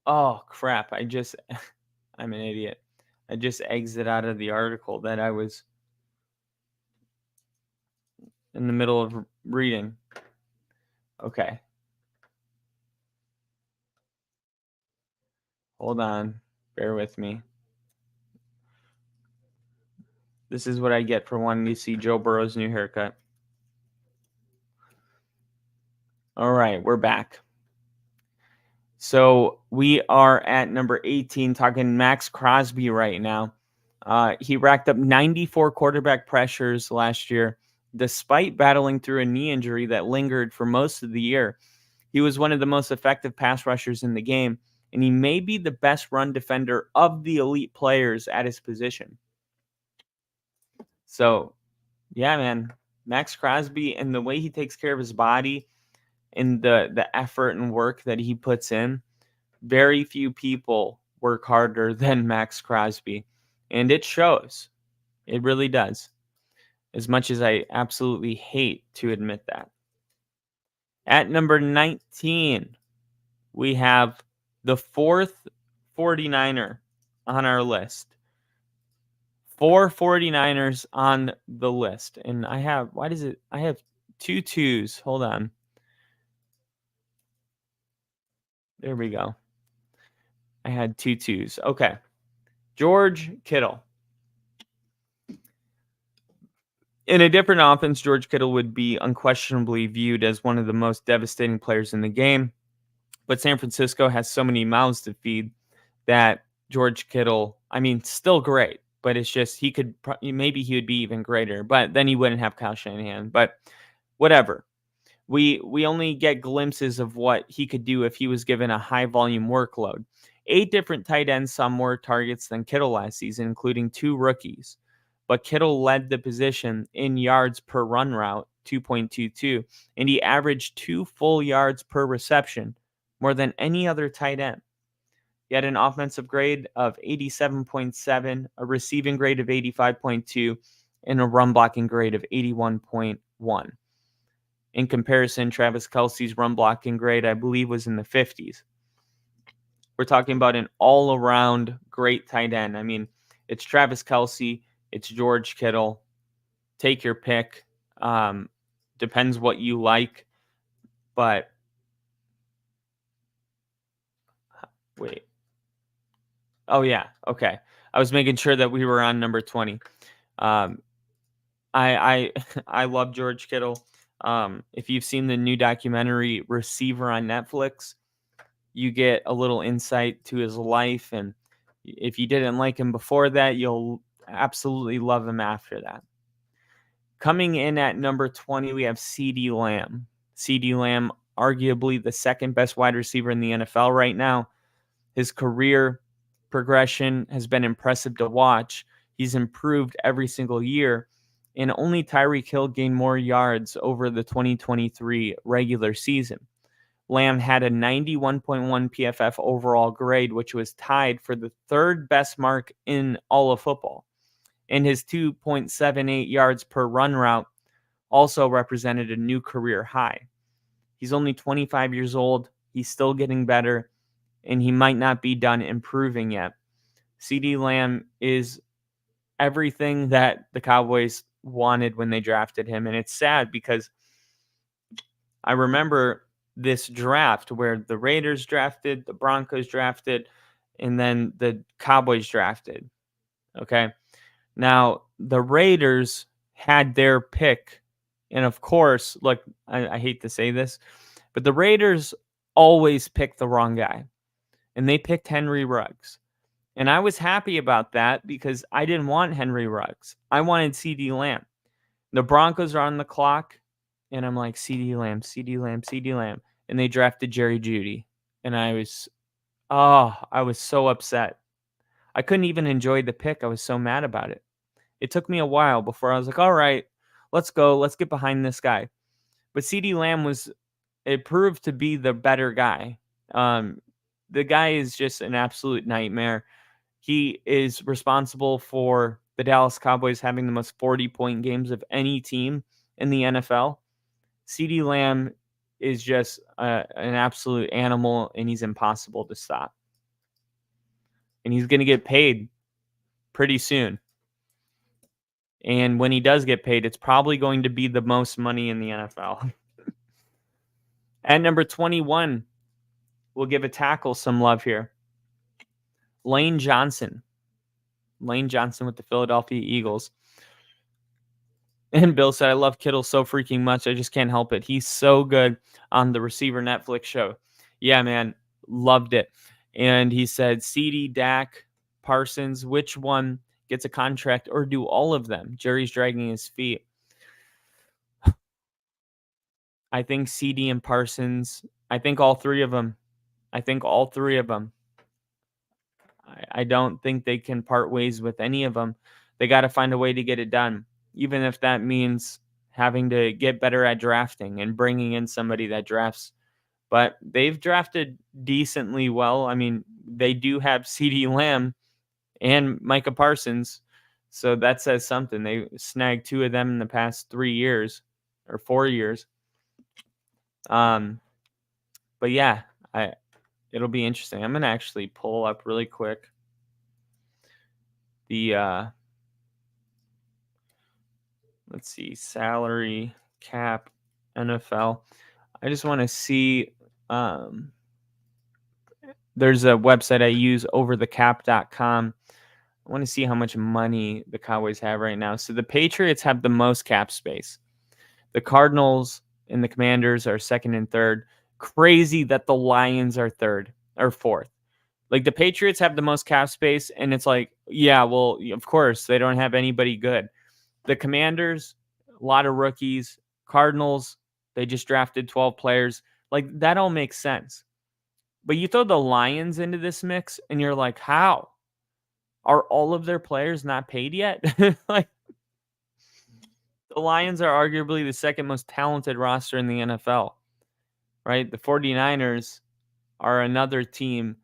Oh crap! I'm an idiot. I just exited out of the article that I was in the middle of reading. Okay. Hold on. Bear with me. This is what I get for wanting to see Joe Burrow's new haircut. All right, we're back. So we are at number 18, talking Max Crosby right now. He racked up 94 quarterback pressures last year, despite battling through a knee injury that lingered for most of the year. He was one of the most effective pass rushers in the game, and he may be the best run defender of the elite players at his position. So, yeah, man, Max Crosby and the way he takes care of his body and the effort and work that he puts in, very few people work harder than Max Crosby. And it shows. It really does. As much as I absolutely hate to admit that. At number 19, we have the fourth 49er on our list. 4 49ers on the list. And I have, I have 2 2s. Hold on. There we go. I had 2 2s. Okay. George Kittle. In a different offense, George Kittle would be unquestionably viewed as one of the most devastating players in the game. But San Francisco has so many mouths to feed that George Kittle, I mean, still great, but it's just maybe he would be even greater, but then he wouldn't have Kyle Shanahan. But whatever. We only get glimpses of what he could do if he was given a high volume workload. 8 different tight ends saw more targets than Kittle last season, including 2 rookies. But Kittle led the position in yards per run route, 2.22, and he averaged 2 full yards per reception, more than any other tight end. He had an offensive grade of 87.7, a receiving grade of 85.2, and a run blocking grade of 81.1. In comparison, Travis Kelce's run blocking grade, I believe, was in the 50s. We're talking about an all-around great tight end. I mean, it's Travis Kelce, it's George Kittle. Take your pick. Depends what you like. But, wait. Oh, yeah. Okay. I was making sure that we were on number 20. I love George Kittle. If you've seen the new documentary Receiver on Netflix, you get a little insight to his life. And if you didn't like him before that, you'll absolutely love him after that. Coming in at number 20, we have CeeDee Lamb. CeeDee Lamb, arguably the second best wide receiver in the NFL right now. His career progression has been impressive to watch. He's improved every single year. And only Tyreek Hill gained more yards over the 2023 regular season. Lamb had a 91.1 PFF overall grade, which was tied for the 3rd best mark in all of football. And his 2.78 yards per run route also represented a new career high. He's only 25 years old. He's still getting better, and he might not be done improving yet. CeeDee Lamb is everything that the Cowboys wanted when they drafted him. And it's sad because I remember this draft where the Raiders drafted, the Broncos drafted, and then the Cowboys drafted. Okay. Now, the Raiders had their pick. And of course, look, I hate to say this, but the Raiders always pick the wrong guy. And they picked Henry Ruggs. And I was happy about that because I didn't want Henry Ruggs. I wanted CeeDee Lamb. The Broncos are on the clock. And I'm like, CeeDee Lamb, CeeDee Lamb, CeeDee Lamb. And they drafted Jerry Jeudy. And I was so upset. I couldn't even enjoy the pick. I was so mad about it. It took me a while before I was like, all right, let's go. Let's get behind this guy. But CeeDee Lamb it proved to be the better guy. The guy is just an absolute nightmare. He is responsible for the Dallas Cowboys having the most 40-point games of any team in the NFL. CeeDee Lamb is just an absolute animal, and he's impossible to stop. And he's going to get paid pretty soon. And when he does get paid, it's probably going to be the most money in the NFL. At number 21, we'll give a tackle some love here. Lane Johnson. Lane Johnson with the Philadelphia Eagles. And Bill said, I love Kittle so freaking much. I just can't help it. He's so good on the Receiver Netflix show. Yeah, man. Loved it. And he said, CD, Dak, Parsons, which one gets a contract, or do all of them? Jerry's dragging his feet. I think CD and Parsons. I think all three of them. I don't think they can part ways with any of them. They got to find a way to get it done, even if that means having to get better at drafting and bringing in somebody that drafts. But they've drafted decently well. I mean, they do have CeeDee Lamb and Micah Parsons, so that says something. They snagged two of them in the past 3 years or 4 years. But yeah, it'll be interesting. I'm gonna actually pull up really quick the let's see, salary cap NFL. I just want to see. There's a website I use, overthecap.com. I want to see how much money the Cowboys have right now. So the Patriots have the most cap space. The Cardinals and the Commanders are second and third. Crazy that the Lions are third or fourth. Like, the Patriots have the most cap space, and it's like, yeah, well, of course, they don't have anybody good. The Commanders, a lot of rookies. Cardinals, they just drafted 12 players. Like, that all makes sense. But you throw the Lions into this mix, and you're like, how? Are all of their players not paid yet? Like, the Lions are arguably the second most talented roster in the NFL, right? The 49ers are another team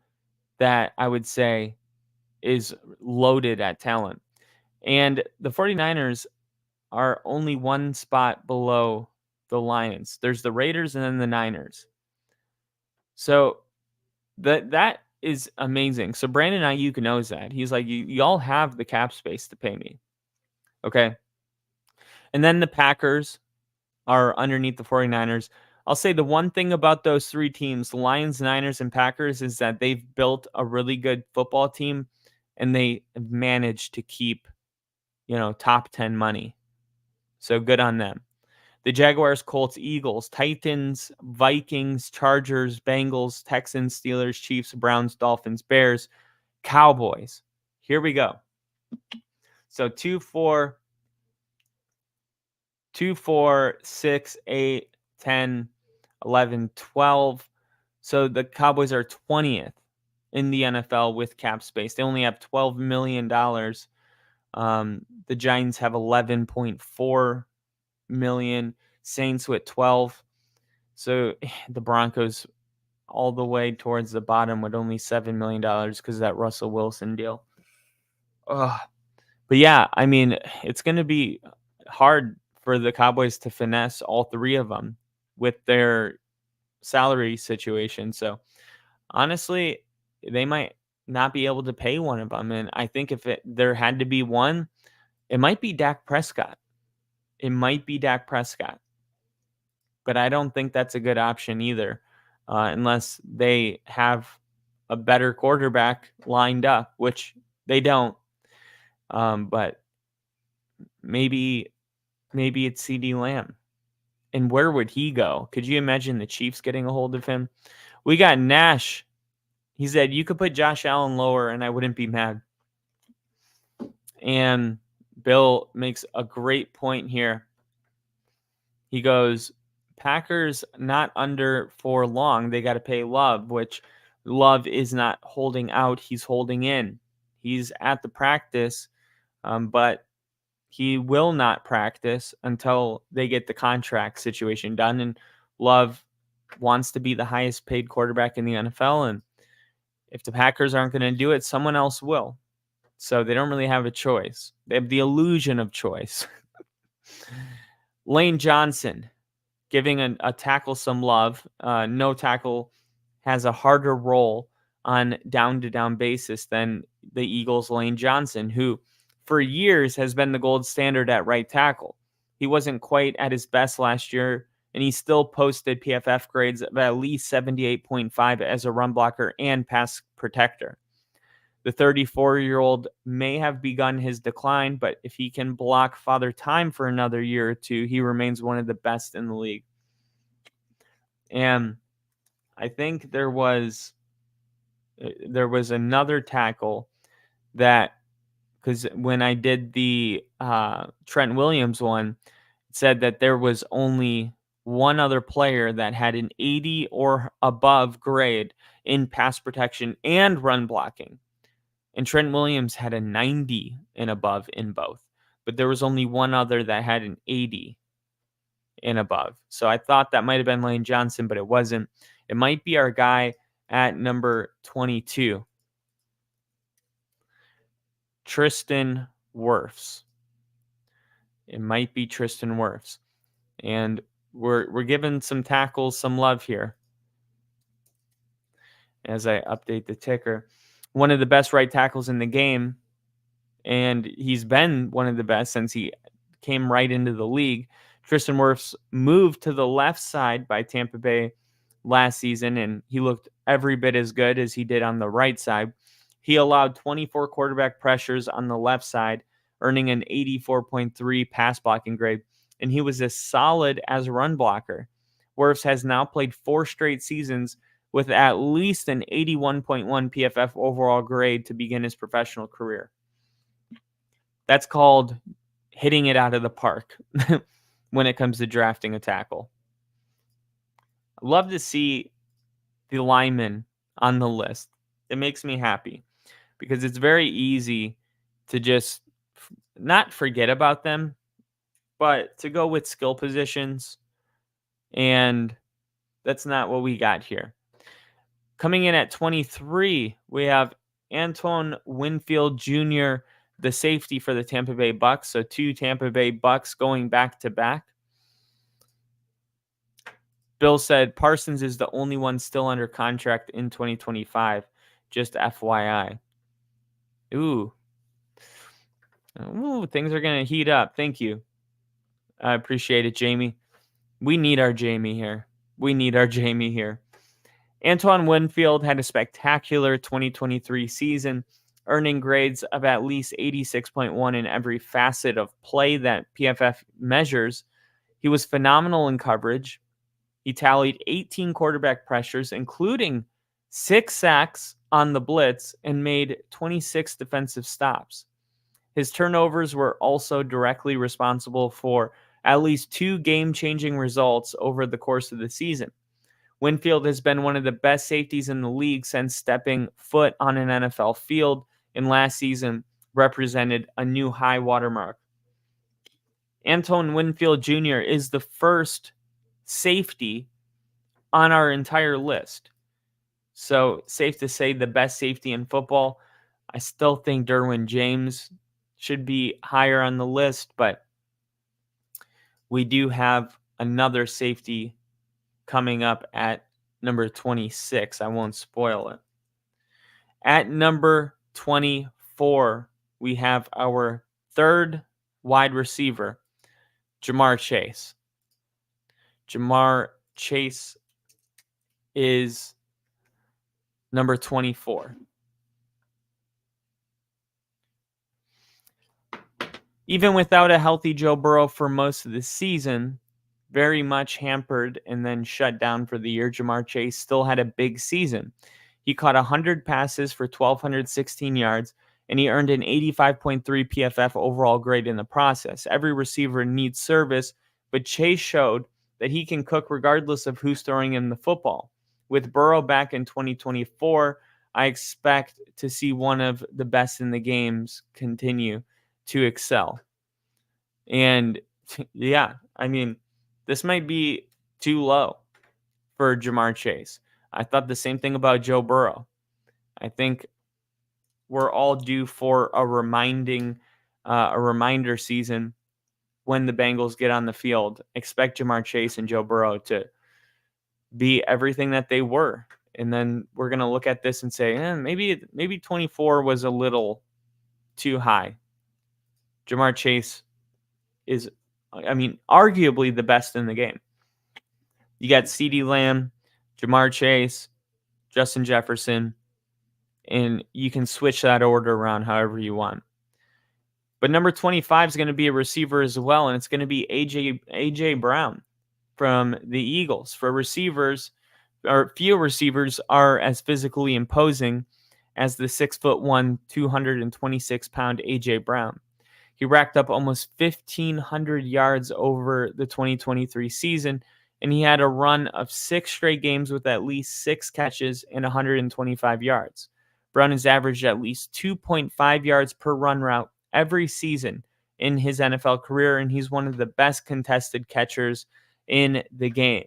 that I would say is loaded at talent. And the 49ers are only one spot below the Lions. There's the Raiders and then the Niners. So that is amazing. So Brandon Ayuk knows that. He's like, y'all have the cap space to pay me. Okay. And then the Packers are underneath the 49ers. I'll say the one thing about those three teams, the Lions, Niners, and Packers, is that they've built a really good football team, and they have managed to keep, top 10 money. So good on them. The Jaguars, Colts, Eagles, Titans, Vikings, Chargers, Bengals, Texans, Steelers, Chiefs, Browns, Dolphins, Bears, Cowboys. Here we go. So 2, 4, 6, 8, 10, 11, 12. So the Cowboys are 20th in the NFL with cap space. They only have $12 million. The Giants have 11.4 million. Saints with 12. So the Broncos all the way towards the bottom with only $7 million because of that Russell Wilson deal. But yeah, I mean, it's going to be hard for the Cowboys to finesse all three of them with their salary situation. So honestly, they might not be able to pay one of them. And I think if there had to be one, it might be Dak Prescott. But I don't think that's a good option either, unless they have a better quarterback lined up, which they don't. But maybe it's CeeDee Lamb. And where would he go? Could you imagine the Chiefs getting a hold of him? We got Nash. He said, you could put Josh Allen lower and I wouldn't be mad. And Bill makes a great point here. He goes, Packers not under for long. They got to pay Love, which Love is not holding out. He's holding in. He's at the practice, but he will not practice until they get the contract situation done. And Love wants to be the highest paid quarterback in the NFL. And if the Packers aren't going to do it, someone else will. So they don't really have a choice. They have the illusion of choice. Lane Johnson giving a tackle some love. No tackle has a harder role on down-to-down basis than the Eagles' Lane Johnson, who for years has been the gold standard at right tackle. He wasn't quite at his best last year, and he still posted PFF grades of at least 78.5 as a run blocker and pass protector. The 34-year-old may have begun his decline, but if he can block Father Time for another year or two, he remains one of the best in the league. And I think there was another tackle that, because when I did the Trent Williams one, it said that there was only one other player that had an 80 or above grade in pass protection and run blocking. And Trent Williams had a 90 and above in both. But there was only one other that had an 80 and above. So I thought that might have been Lane Johnson, but it wasn't. It might be our guy at number 22, Tristan Wirfs. It might be Tristan Wirfs. And we're giving some tackles some love here as I update the ticker. One of the best right tackles in the game, and he's been one of the best since he came right into the league. Tristan Wirfs moved to the left side by Tampa Bay last season, and he looked every bit as good as he did on the right side. He allowed 24 quarterback pressures on the left side, earning an 84.3 pass blocking grade, and he was as solid as a run blocker. Wirfs has now played 4 straight seasons with at least an 81.1 PFF overall grade to begin his professional career. That's called hitting it out of the park when it comes to drafting a tackle. I love to see the linemen on the list. It makes me happy because it's very easy to just not forget about them, but to go with skill positions, and that's not what we got here. Coming in at 23, we have Antoine Winfield Jr., the safety for the Tampa Bay Bucks. So 2 Tampa Bay Bucks going back to back. Bill said Parsons is the only one still under contract in 2025. Just FYI. Ooh, things are going to heat up. Thank you. I appreciate it, Jamie. We need our Jamie here. Antoine Winfield had a spectacular 2023 season, earning grades of at least 86.1 in every facet of play that PFF measures. He was phenomenal in coverage. He tallied 18 quarterback pressures, including 6 sacks on the blitz, and made 26 defensive stops. His turnovers were also directly responsible for at least 2 game-changing results over the course of the season. Winfield has been one of the best safeties in the league since stepping foot on an NFL field, and last season represented a new high watermark. Antoine Winfield Jr. is the first safety on our entire list. So safe to say the best safety in football. I still think Derwin James should be higher on the list, but we do have another safety coming up at number 26. I won't spoil it. At number 24, we have our third wide receiver, Ja'Marr Chase. Ja'Marr Chase is number 24. Even without a healthy Joe Burrow for most of the season, very much hampered and then shut down for the year, Ja'Marr Chase still had a big season. He caught 100 passes for 1,216 yards, and he earned an 85.3 PFF overall grade in the process. Every receiver needs service, but Chase showed that he can cook regardless of who's throwing him the football. With Burrow back in 2024, I expect to see one of the best in the games continue to excel. And yeah, I mean, this might be too low for Ja'Marr Chase. I thought the same thing about Joe Burrow. I think we're all due for a reminder season when the Bengals get on the field. Expect Ja'Marr Chase and Joe Burrow to be everything that they were. And then we're going to look at this and say, maybe 24 was a little too high. Ja'Marr Chase is, arguably the best in the game. You got CeeDee Lamb, Ja'Marr Chase, Justin Jefferson, and you can switch that order around however you want. But number 25 is going to be a receiver as well, and it's going to be AJ Brown from the Eagles. For receivers, or few receivers are as physically imposing as the 6'1", 226-pound AJ Brown. He racked up almost 1,500 yards over the 2023 season, and he had a run of 6 straight games with at least 6 catches and 125 yards. Brown has averaged at least 2.5 yards per run route every season in his NFL career, and he's one of the best contested catchers in the game.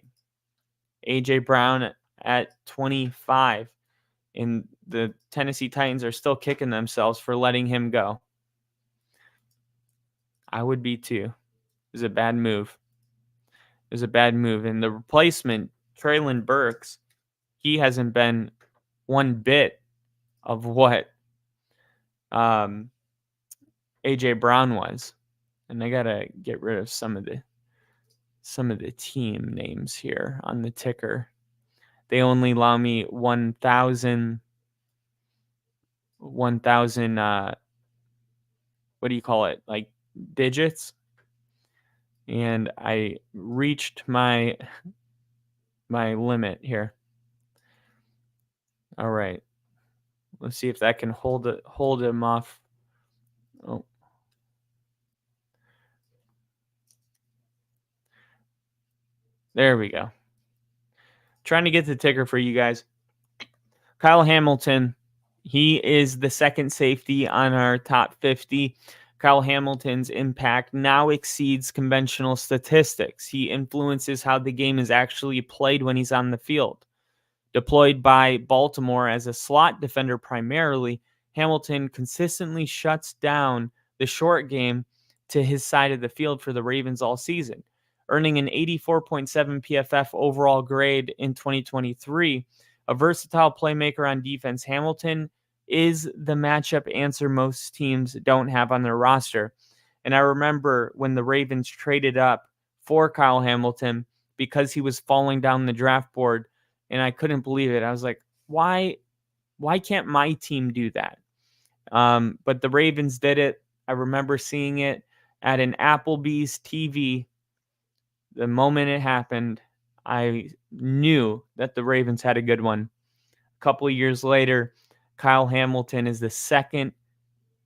A.J. Brown at 25, and the Tennessee Titans are still kicking themselves for letting him go. I would be too. It was a bad move. And the replacement, Treylon Burks, he hasn't been one bit of what A.J. Brown was. And I gotta get rid of some of the team names here on the ticker. They only allow me 1,000 what do you call it? Like digits. And I reached my limit here. All right. Let's see if that can hold him off. Oh. There we go. Trying to get the ticker for you guys. Kyle Hamilton, he is the second safety on our top 50. Kyle Hamilton's impact now exceeds conventional statistics. He influences how the game is actually played when he's on the field. Deployed by Baltimore as a slot defender primarily, Hamilton consistently shuts down the short game to his side of the field for the Ravens all season. Earning an 84.7 PFF overall grade in 2023, a versatile playmaker on defense, Hamilton is the matchup answer most teams don't have on their roster. And I remember when the Ravens traded up for Kyle Hamilton because he was falling down the draft board, and I couldn't believe it. I was like, why can't my team do that? But the Ravens did it. I remember seeing it at an Applebee's TV. The moment it happened, I knew that the Ravens had a good one. A couple of years later, Kyle Hamilton is the second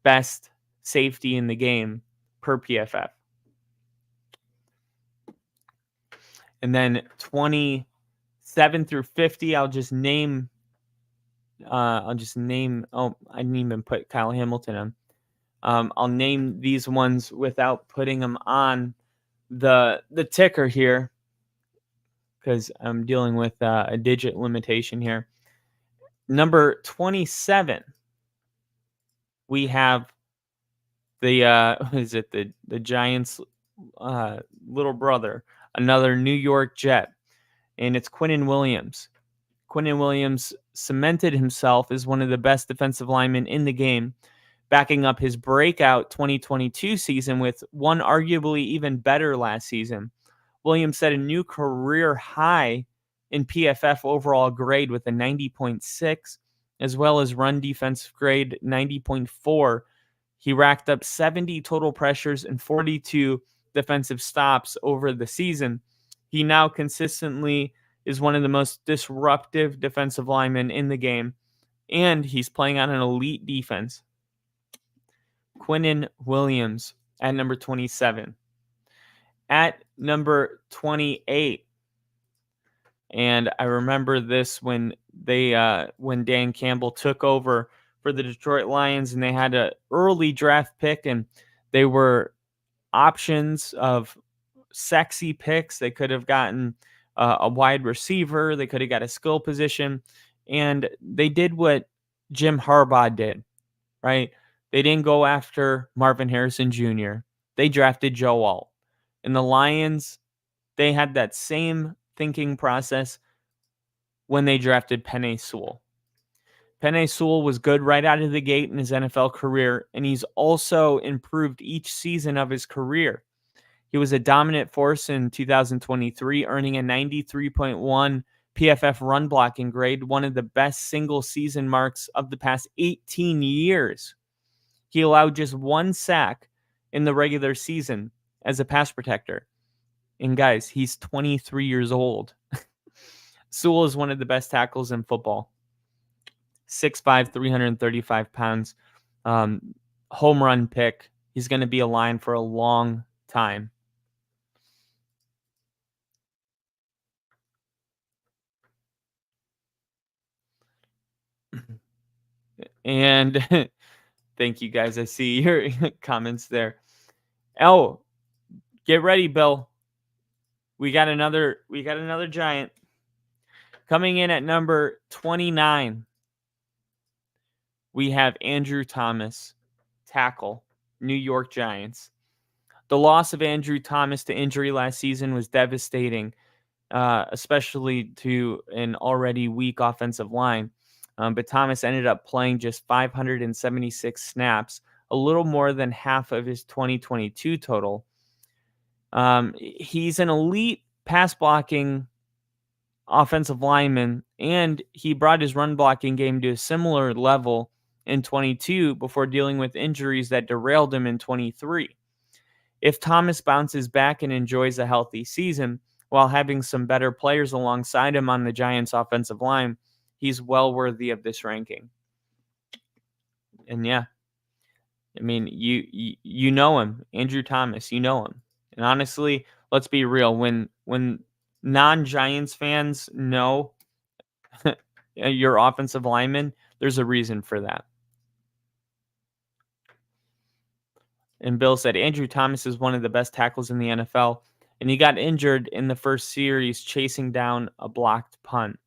best safety in the game per PFF. And then 27 through 50, I'll just name. Oh, I didn't even put Kyle Hamilton on. I'll name these ones without putting them on the ticker here, because I'm dealing with a digit limitation here. Number 27, we have the Giants' little brother, another New York Jet, and it's Quinnen Williams. Quinnen Williams cemented himself as one of the best defensive linemen in the game, backing up his breakout 2022 season with one arguably even better last season. Williams set a new career high in PFF overall grade with a 90.6, as well as run defense grade 90.4. He racked up 70 total pressures and 42 defensive stops over the season. He now consistently is one of the most disruptive defensive linemen in the game, and he's playing on an elite defense. Quinnen Williams at number 27. At number 28, and I remember this when Dan Campbell took over for the Detroit Lions, and they had an early draft pick, and they were options of sexy picks. They could have gotten a wide receiver. They could have got a skill position, and they did what Jim Harbaugh did, right? They didn't go after Marvin Harrison Jr. They drafted Joe Alt. And the Lions, they had that same thinking process when they drafted Penei Sewell. Penei Sewell was good right out of the gate in his NFL career, and he's also improved each season of his career. He was a dominant force in 2023, earning a 93.1 PFF run blocking grade, one of the best single season marks of the past 18 years. He allowed just one sack in the regular season as a pass protector. And guys, he's 23 years old. Sewell is one of the best tackles in football. 6'5", 335 pounds. Home run pick. He's going to be a Lion for a long time. And thank you guys. I see your comments there. Oh, get ready, Bill. We got another Giant. Coming in at number 29. We have Andrew Thomas, tackle, New York Giants. The loss of Andrew Thomas to injury last season was devastating, especially to an already weak offensive line. But Thomas ended up playing just 576 snaps, a little more than half of his 2022 total. He's an elite pass blocking offensive lineman, and he brought his run blocking game to a similar level in 22 before dealing with injuries that derailed him in 23. If Thomas bounces back and enjoys a healthy season while having some better players alongside him on the Giants offensive line, he's well worthy of this ranking. And yeah, I mean, you know him, Andrew Thomas, you know him. And honestly, let's be real, when non-Giants fans know your offensive lineman, there's a reason for that. And Bill said, Andrew Thomas is one of the best tackles in the NFL, and he got injured in the first series chasing down a blocked punt.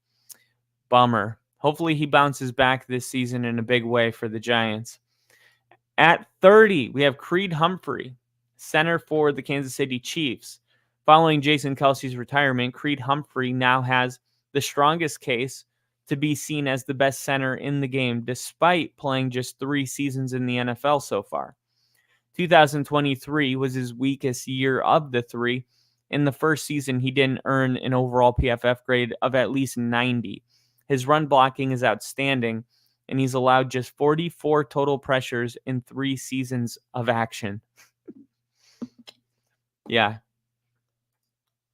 Bummer. Hopefully he bounces back this season in a big way for the Giants. At 30, we have Creed Humphrey, center for the Kansas City Chiefs. Following Jason Kelce's retirement, Creed Humphrey now has the strongest case to be seen as the best center in the game, despite playing just 3 seasons in the NFL so far. 2023 was his weakest year of the 3. In the first season, he didn't earn an overall PFF grade of at least 90. His run blocking is outstanding, and he's allowed just 44 total pressures in 3 seasons of action. Yeah.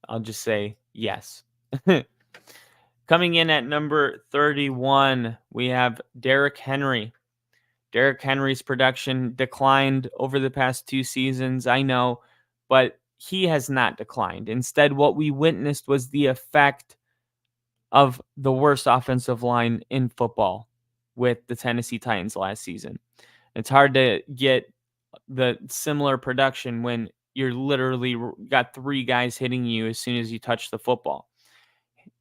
I'll just say yes. Coming in at number 31, we have Derrick Henry. Derrick Henry's production declined over the past 2 seasons, I know, but he has not declined. Instead, what we witnessed was the effect of the worst offensive line in football with the Tennessee Titans last season. It's hard to get the similar production when you're literally got 3 guys hitting you as soon as you touch the football.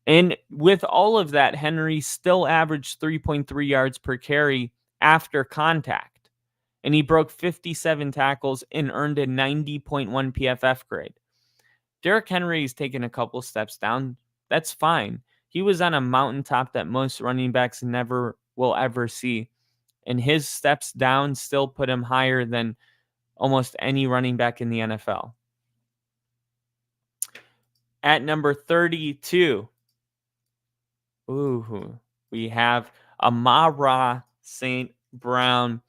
And with all of that, Henry still averaged 3.3 yards per carry after contact. And he broke 57 tackles and earned a 90.1 PFF grade. Derrick Henry's taken a couple steps down. That's fine. He was on a mountaintop that most running backs never will ever see. And his steps down still put him higher than almost any running back in the NFL. At number 32, we have Amon-Ra St. Brown,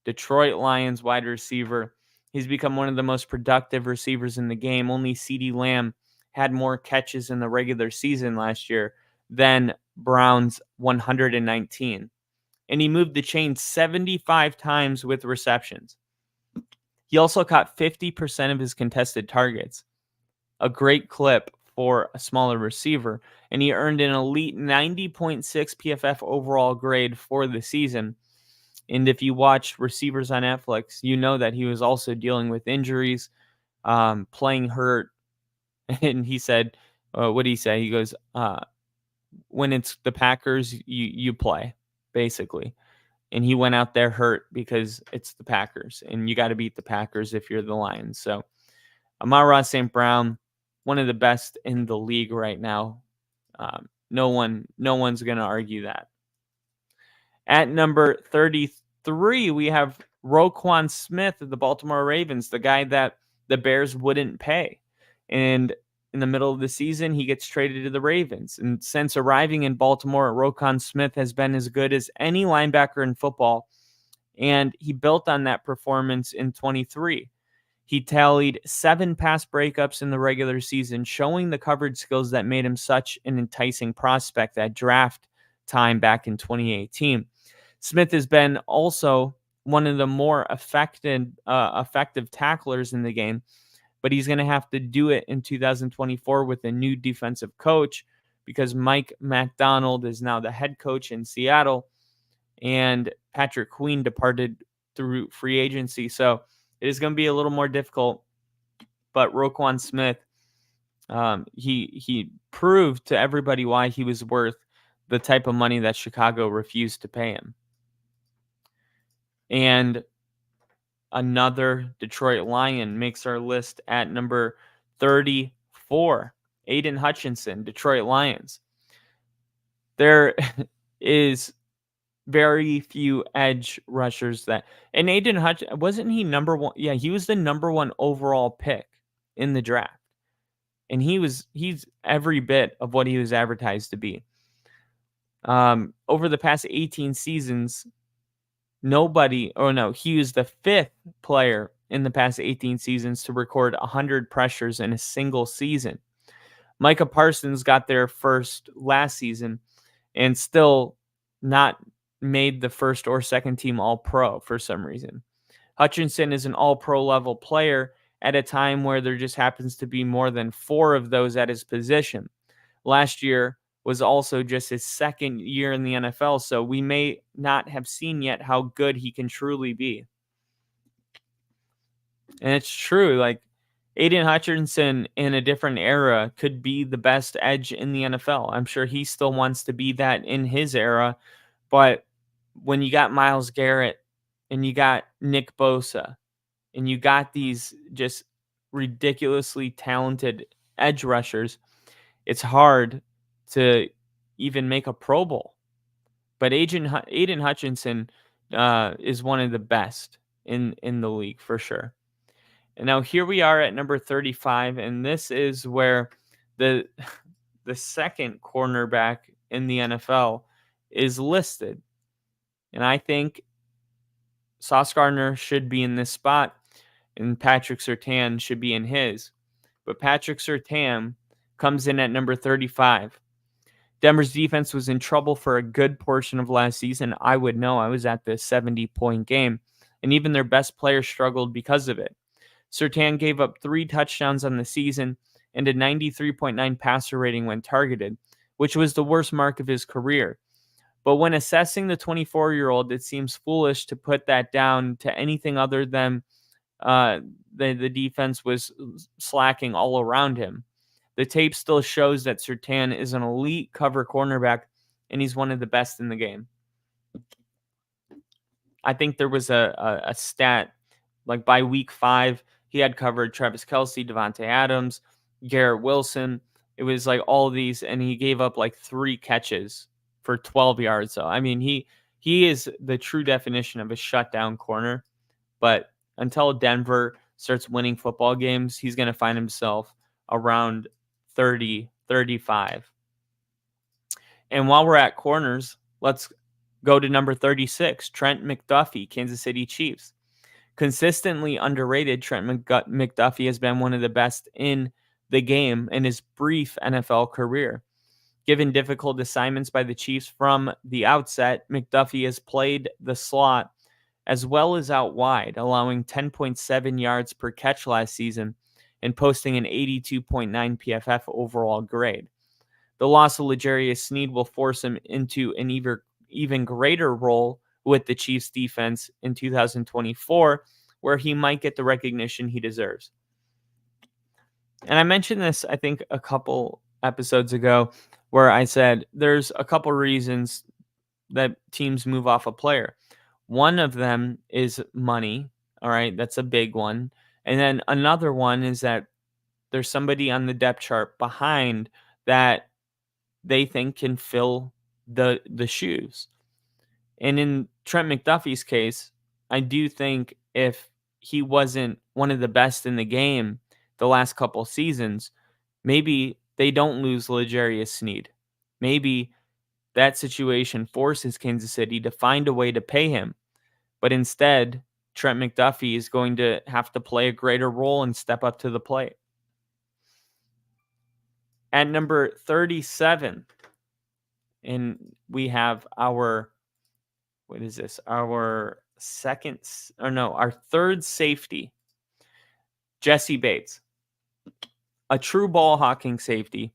Detroit Lions wide receiver. He's become one of the most productive receivers in the game. Only CeeDee Lamb had more catches in the regular season last year than Brown's 119. And he moved the chain 75 times with receptions. He also caught 50% of his contested targets, a great clip for a smaller receiver, and he earned an elite 90.6 PFF overall grade for the season. And if you watch Receivers on Netflix, you know that he was also dealing with injuries, playing hurt. And he said, what did he say? He goes, when it's the Packers, you play, basically. And he went out there hurt because it's the Packers, and you got to beat the Packers if you're the Lions. So Amon-Ra St. Brown, one of the best in the league right now. No one's going to argue that. At number 33, we have Roquan Smith of the Baltimore Ravens, the guy that the Bears wouldn't pay. And in the middle of the season, he gets traded to the Ravens. And since arriving in Baltimore, Roquan Smith has been as good as any linebacker in football. And he built on that performance in 23. He tallied 7 pass breakups in the regular season, showing the coverage skills that made him such an enticing prospect at draft time back in 2018. Smith has been also one of the more effective tacklers in the game, but he's going to have to do it in 2024 with a new defensive coach because Mike McDonald is now the head coach in Seattle, and Patrick Queen departed through free agency. So it is going to be a little more difficult, but Roquan Smith, he proved to everybody why he was worth the type of money that Chicago refused to pay him. And another Detroit Lion makes our list at number 34, Aiden Hutchinson, Detroit Lions. There is very few edge rushers that, and Aiden Hutchinson, wasn't he number one? Yeah, he was the number 1 overall pick in the draft. And he's every bit of what he was advertised to be. Over the past 18 seasons, he was the 5th player in the past 18 seasons to record 100 pressures in a single season. Micah Parsons got there first last season and still not made the first or second team All-Pro for some reason. Hutchinson is an All-Pro level player at a time where there just happens to be more than 4 of those at his position. Last year was also just his second year in the NFL, so we may not have seen yet how good he can truly be. And it's true, like Aiden Hutchinson in a different era could be the best edge in the NFL. I'm sure he still wants to be that in his era, but when you got Myles Garrett and you got Nick Bosa and you got these just ridiculously talented edge rushers, it's hard to even make a Pro Bowl. But Aiden Hutchinson is one of the best in the league for sure. And now here we are at number 35, and this is where the second cornerback in the NFL is listed. And I think Sauce Gardner should be in this spot, and Patrick Surtain should be in his. But Patrick Surtain comes in at number 35. Denver's defense was in trouble for a good portion of last season. I would know. I was at the 70-point game, and even their best player struggled because of it. Surtain gave up 3 touchdowns on the season and a 93.9 passer rating when targeted, which was the worst mark of his career. But when assessing the 24-year-old, it seems foolish to put that down to anything other than the defense was slacking all around him. The tape still shows that Surtain is an elite cover cornerback, and he's one of the best in the game. I think there was a stat, like by week 5, he had covered Travis Kelce, Devontae Adams, Garrett Wilson. It was like all these, and he gave up like 3 catches for 12 yards. So, I mean, he is the true definition of a shutdown corner. But until Denver starts winning football games, he's going to find himself around 30, 35. And while we're at corners, let's go to number 36, Trent McDuffie, Kansas City Chiefs. Consistently underrated, Trent McDuffie has been one of the best in the game in his brief NFL career. Given difficult assignments by the Chiefs from the outset, McDuffie has played the slot as well as out wide, allowing 10.7 yards per catch last season and posting an 82.9 PFF overall grade. The loss of L'Jarius Sneed will force him into an even greater role with the Chiefs defense in 2024, where he might get the recognition he deserves. And I mentioned this, I think, a couple episodes ago, where I said there's a couple reasons that teams move off a player. One of them is money. All right, that's a big one. And then another one is that there's somebody on the depth chart behind that they think can fill the shoes. And in Trent McDuffie's case, I do think if he wasn't one of the best in the game the last couple seasons, maybe they don't lose L'Jarius Sneed. Maybe that situation forces Kansas City to find a way to pay him. But instead, Trent McDuffie is going to have to play a greater role and step up to the plate. At number 37, and we have our our third safety, Jessie Bates, a true ball hawking safety.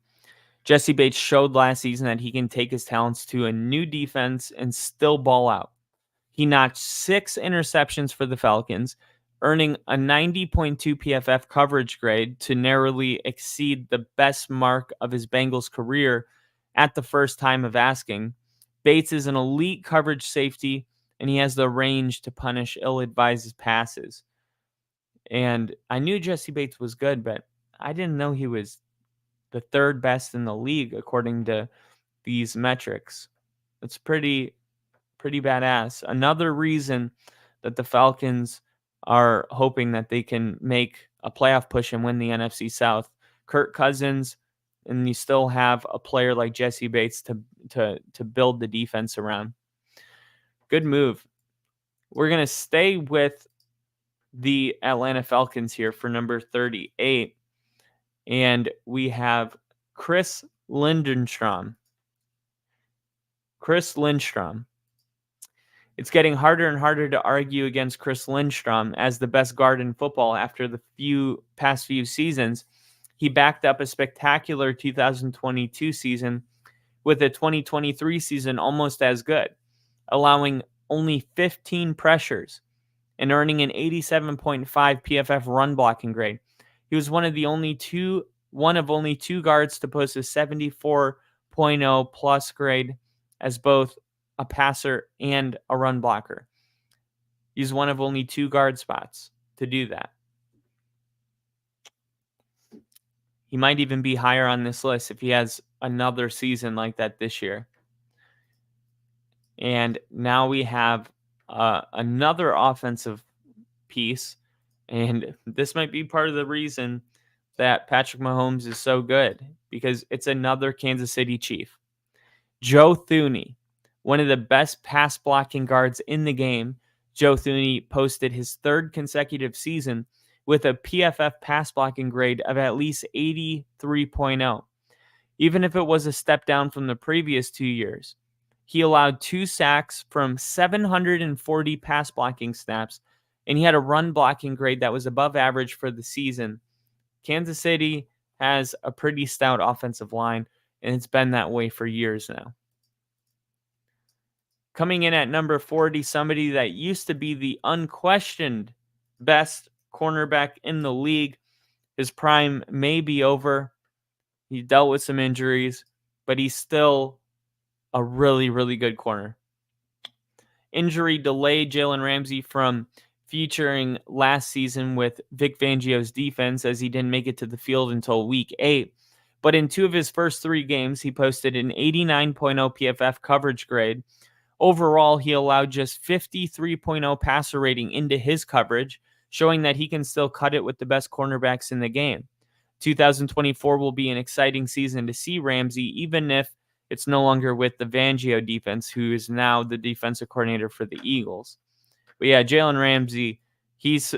Jessie Bates showed last season that he can take his talents to a new defense and still ball out. He notched 6 interceptions for the Falcons, earning a 90.2 PFF coverage grade to narrowly exceed the best mark of his Bengals career at the first time of asking. Bates is an elite coverage safety, and he has the range to punish ill-advised passes. And I knew Jessie Bates was good, but I didn't know he was the third best in the league according to these metrics. It's pretty badass. Another reason that the Falcons are hoping that they can make a playoff push and win the NFC South. Kirk Cousins, and you still have a player like Jessie Bates to build the defense around. Good move. We're going to stay with the Atlanta Falcons here for number 38. And we have Chris Lindstrom. It's getting harder and harder to argue against Chris Lindstrom as the best guard in football after the past few seasons. He backed up a spectacular 2022 season with a 2023 season almost as good, allowing only 15 pressures and earning an 87.5 PFF run blocking grade. He was one of only two guards to post a 74.0 plus grade as both a passer and a run blocker. He's one of only 2 guard spots to do that. He might even be higher on this list if he has another season like that this year. And now we have another offensive piece, and this might be part of the reason that Patrick Mahomes is so good, because it's another Kansas City Chief. Joe Thuney, one of the best pass blocking guards in the game. Joe Thuney posted his 3rd consecutive season with a PFF pass blocking grade of at least 83.0. Even if it was a step down from the previous 2 years. He allowed 2 sacks from 740 pass blocking snaps, and he had a run blocking grade that was above average for the season. Kansas City has a pretty stout offensive line, and it's been that way for years now. Coming in at number 40, somebody that used to be the unquestioned best cornerback in the league. His prime may be over. He dealt with some injuries, but he's still a really, really good corner. Injury delayed Jalen Ramsey from featuring last season with Vic Fangio's defense, as he didn't make it to the field until week 8. But in 2 of his first 3 games, he posted an 89.0 PFF coverage grade. Overall, he allowed just 53.0 passer rating into his coverage, showing that he can still cut it with the best cornerbacks in the game. 2024 will be an exciting season to see Ramsey, even if it's no longer with the Fangio defense, who is now the defensive coordinator for the Eagles. But yeah, Jalen Ramsey, he's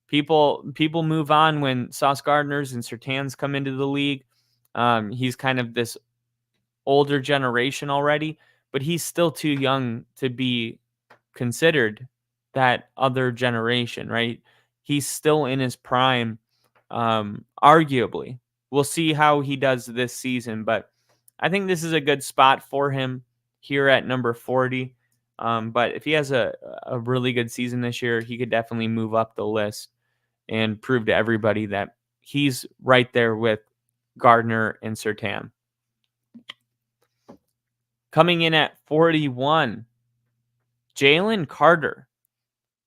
people move on when Sauce Gardners and Surtains come into the league. He's kind of this older generation already, but he's still too young to be considered that other generation, right? He's still in his prime, arguably. We'll see how he does this season, but I think this is a good spot for him here at number 40. But if he has a really good season this year, he could definitely move up the list and prove to everybody that he's right there with Gardner and Surtain. Coming in at 41, Jalen Carter.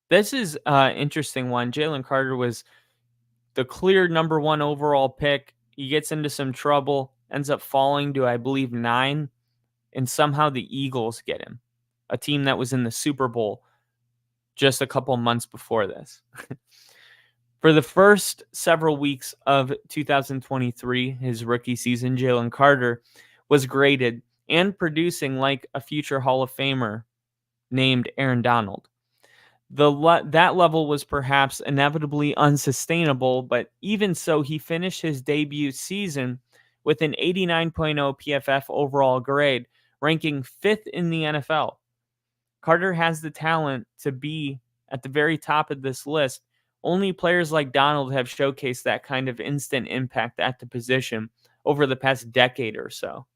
This is an interesting one. Jalen Carter was the clear number 1 overall pick. He gets into some trouble, ends up falling to, I believe, 9, and somehow the Eagles get him. a team that was in the Super Bowl just a couple months before this. For the first several weeks of 2023, his rookie season, Jalen Carter was graded and producing like a future Hall of Famer named Aaron Donald. That level was perhaps inevitably unsustainable, but even so, he finished his debut season with an 89.0 PFF overall grade, ranking 5th in the NFL. Carter has the talent to be at the very top of this list. Only players like Donald have showcased that kind of instant impact at the position over the past decade or so.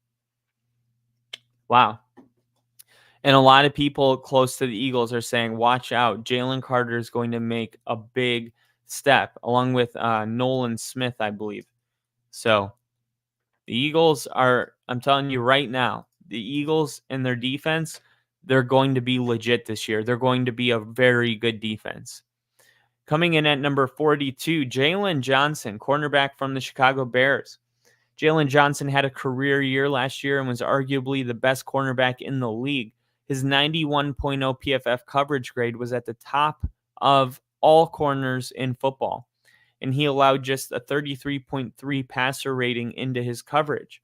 Wow. And a lot of people close to the Eagles are saying, watch out, Jalen Carter is going to make a big step, along with Nolan Smith, I believe. So the Eagles are, I'm telling you right now, the Eagles and their defense, they're going to be legit this year. They're going to be a very good defense. Coming in at number 42, Jalen Johnson, cornerback from the Chicago Bears. Jalen Johnson had a career year last year and was arguably the best cornerback in the league. His 91.0 PFF coverage grade was at the top of all corners in football, and he allowed just a 33.3 passer rating into his coverage,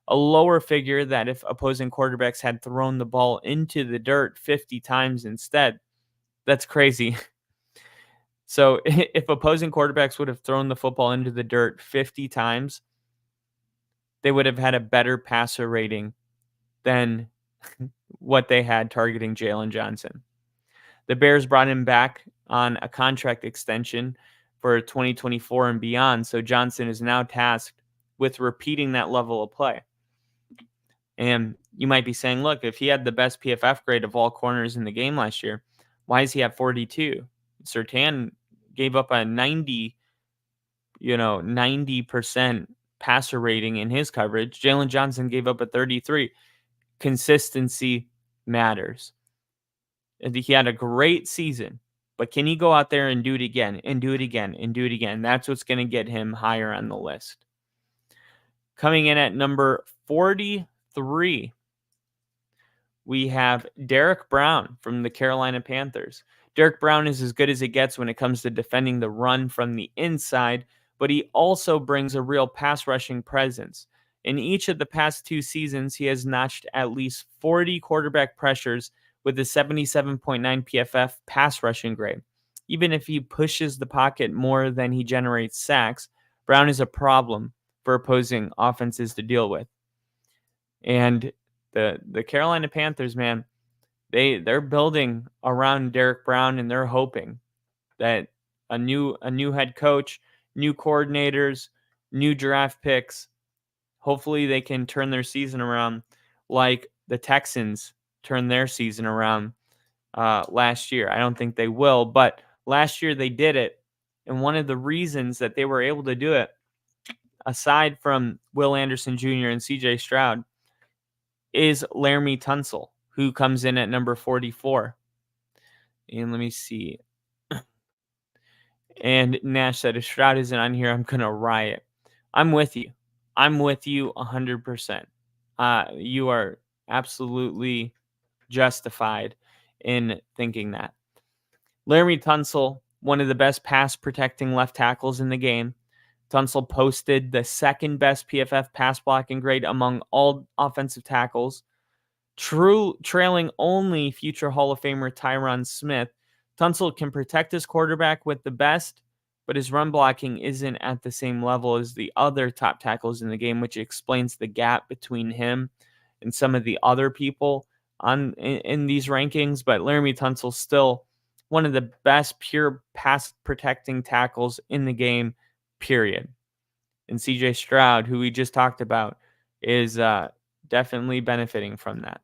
a lower figure that if opposing quarterbacks had thrown the ball into the dirt 50 times instead. That's crazy. So if opposing quarterbacks would have thrown the football into the dirt 50 times, they would have had a better passer rating than what they had targeting Jalen Johnson. The Bears brought him back on a contract extension for 2024 and beyond, so Johnson is now tasked with repeating that level of play. And you might be saying, look, if he had the best PFF grade of all corners in the game last year, why is he at 42? Surtain gave up a 90% passer rating in his coverage. Jalen Johnson gave up a 33. Consistency matters. And he had a great season, but can he go out there and do it again and do it again and do it again? That's what's going to get him higher on the list. Coming in at number 43, we have Derek Brown from the Carolina Panthers. Derek Brown is as good as it gets when it comes to defending the run from the inside, but he also brings a real pass rushing presence. In each of the past 2 seasons, he has notched at least 40 quarterback pressures with a 77.9 PFF pass rushing grade. Even if he pushes the pocket more than he generates sacks, Brown is a problem for opposing offenses to deal with. And the Carolina Panthers, man, they're building around Derek Brown, and they're hoping that a new head coach, new coordinators, new draft picks, hopefully they can turn their season around like the Texans turned their season around last year. I don't think they will, but last year they did it. And one of the reasons that they were able to do it, aside from Will Anderson Jr. and CJ Stroud, is Laramie Tunsil, who comes in at number 44. And let me see. And Nash said, if Stroud isn't on here, I'm going to riot. I'm with you. I'm with you 100%. You are absolutely justified in thinking that. Laramie Tunsil, one of the best pass protecting left tackles in the game. Tunsil posted the second best PFF pass blocking grade among all offensive tackles, trailing only future Hall of Famer Tyron Smith. Tunsil can protect his quarterback with the best, but his run blocking isn't at the same level as the other top tackles in the game, which explains the gap between him and some of the other people in these rankings. But Laramie Tunsil still one of the best pure pass protecting tackles in the game, period. And CJ Stroud, who we just talked about, is definitely benefiting from that.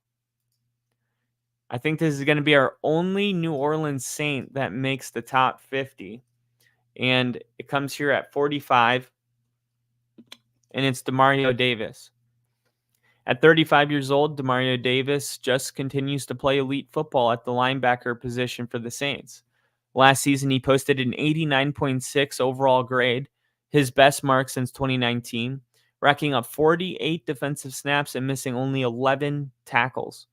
I think this is going to be our only New Orleans Saint that makes the top 50. And it comes here at 45. And it's Demario Davis. At 35 years old, Demario Davis just continues to play elite football at the linebacker position for the Saints. Last season, he posted an 89.6 overall grade, his best mark since 2019, racking up 48 defensive snaps and missing only 11 tackles.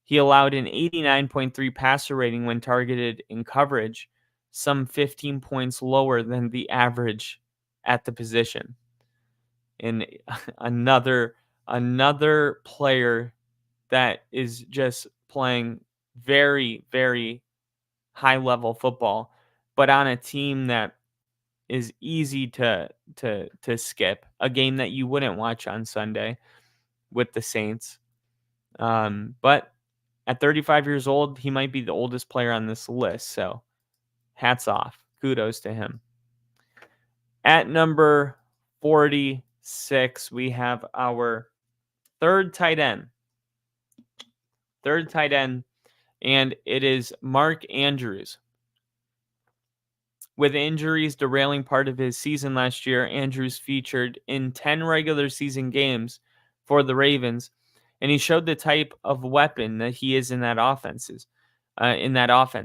He allowed an 89.3 passer rating when targeted in coverage, some 15 points lower than the average at the position. And another player that is just playing very, very high level football, but on a team that is easy to skip, a game that you wouldn't watch on Sunday with the Saints. But at 35 years old, he might be the oldest player on this list. So hats off. Kudos to him. At number 46, we have our third tight end. And it is Mark Andrews. With injuries derailing part of his season last year, Andrews featured in 10 regular season games for the Ravens, and he showed the type of weapon that he is in that offense.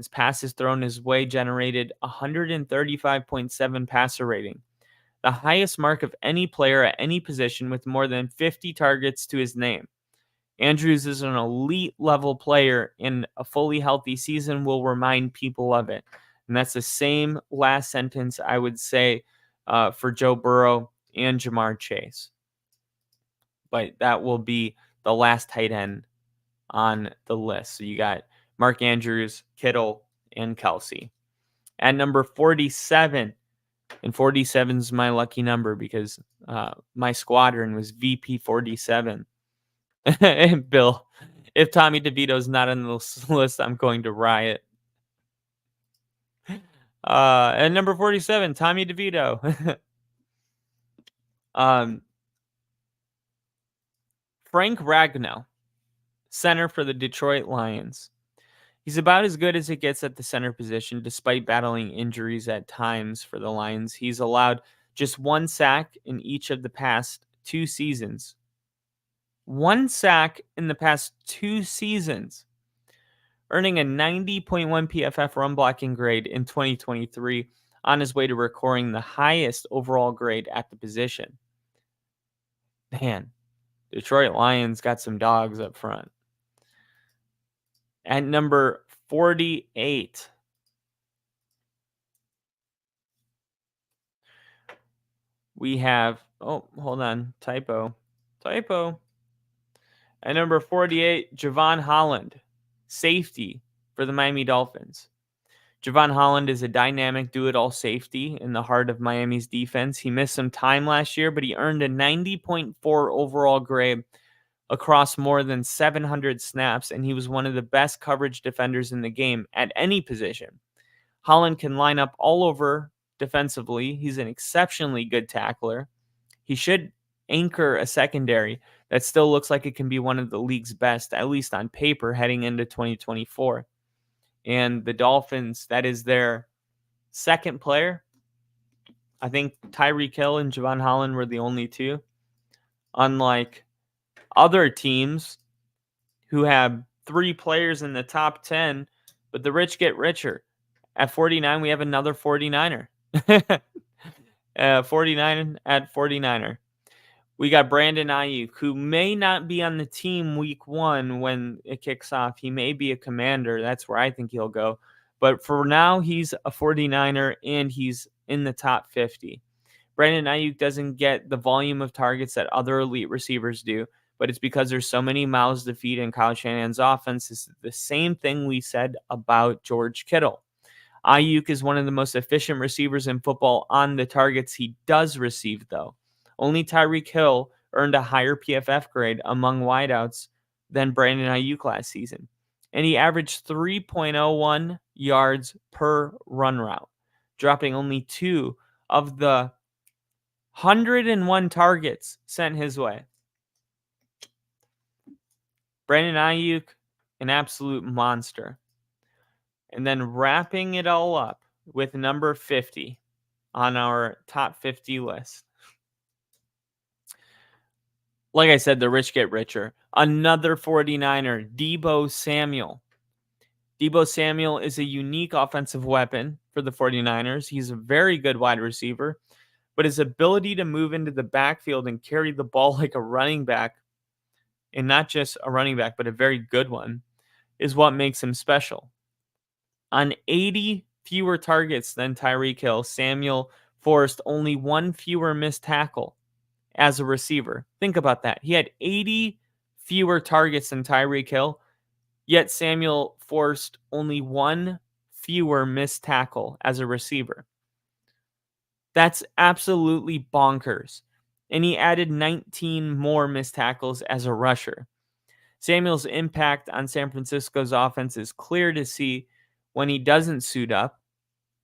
Passes thrown his way generated 135.7 passer rating, the highest mark of any player at any position with more than 50 targets to his name. Andrews is an elite level player, and a fully healthy season will remind people of it. And that's the same last sentence I would say for Joe Burrow and Jamar Chase. But that will be the last tight end on the list. So you got Mark Andrews, Kittle, and Kelsey. At number 47, and 47 is my lucky number because my squadron was VP 47. And Bill, if Tommy DeVito's not on this list, I'm going to riot. At number 47, Tommy DeVito. Frank Ragnow, center for the Detroit Lions. He's about as good as it gets at the center position, despite battling injuries at times for the Lions. He's allowed just 1 sack in each of the past 2 seasons. 1 sack in the past 2 seasons. Earning a 90.1 PFF run blocking grade in 2023, on his way to recording the highest overall grade at the position. Man, Detroit Lions got some dogs up front. At number 48, we have, hold on, typo. At number 48, Javon Holland, safety for the Miami Dolphins. Javon Holland is a dynamic do-it-all safety in the heart of Miami's defense. He missed some time last year, but he earned a 90.4 overall grade across more than 700 snaps, and he was one of the best coverage defenders in the game at any position. Holland can line up all over defensively. He's an exceptionally good tackler. He should anchor a secondary that still looks like it can be one of the league's best, at least on paper, heading into 2024. And the Dolphins, that is their second player. I think Tyreek Hill and Javon Holland were the only two. Unlike other teams who have 3 players in the top 10, but the rich get richer. At 49, we have another 49er. 49 at 49er. We got Brandon Ayuk, who may not be on the team week 1 when it kicks off. He may be a commander. That's where I think he'll go. But for now, he's a 49er, and he's in the top 50. Brandon Ayuk doesn't get the volume of targets that other elite receivers do, but it's because there's so many mouths to feed in Kyle Shanahan's offense. It's the same thing we said about George Kittle. Ayuk is one of the most efficient receivers in football on the targets he does receive, though. Only Tyreek Hill earned a higher PFF grade among wideouts than Brandon Ayuk last season, and he averaged 3.01 yards per run route, dropping only 2 of the 101 targets sent his way. Brandon Ayuk, an absolute monster. And then wrapping it all up with number 50 on our top 50 list. Like I said, the rich get richer. Another 49er, Deebo Samuel. Deebo Samuel is a unique offensive weapon for the 49ers. He's a very good wide receiver, but his ability to move into the backfield and carry the ball like a running back, and not just a running back, but a very good one, is what makes him special. On 80 fewer targets than Tyreek Hill, Samuel forced only 1 fewer missed tackle as a receiver. Think about that. He had 80 fewer targets than Tyreek Hill, yet Samuel forced only 1 fewer missed tackle as a receiver. That's absolutely bonkers. And he added 19 more missed tackles as a rusher. Samuel's impact on San Francisco's offense is clear to see when he doesn't suit up,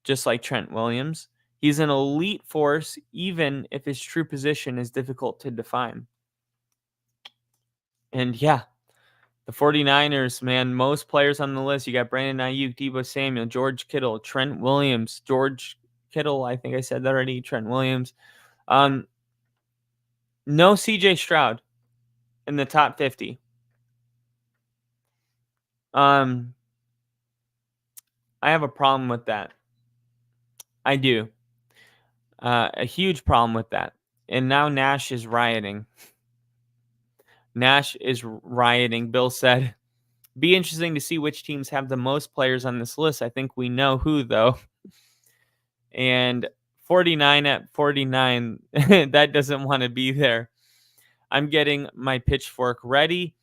just like Trent Williams. He's an elite force, even if his true position is difficult to define. And yeah, the 49ers, man, most players on the list. You got Brandon Ayuk, Deebo Samuel, George Kittle, Trent Williams, George Kittle, I think I said that already, Trent Williams. No CJ Stroud in the top 50. I have a problem with that. I do. A huge problem with that. And now Nash is rioting. Bill said, be interesting to see which teams have the most players on this list. I think we know who, though. And 49 at 49, that doesn't want to be there. I'm getting my pitchfork ready.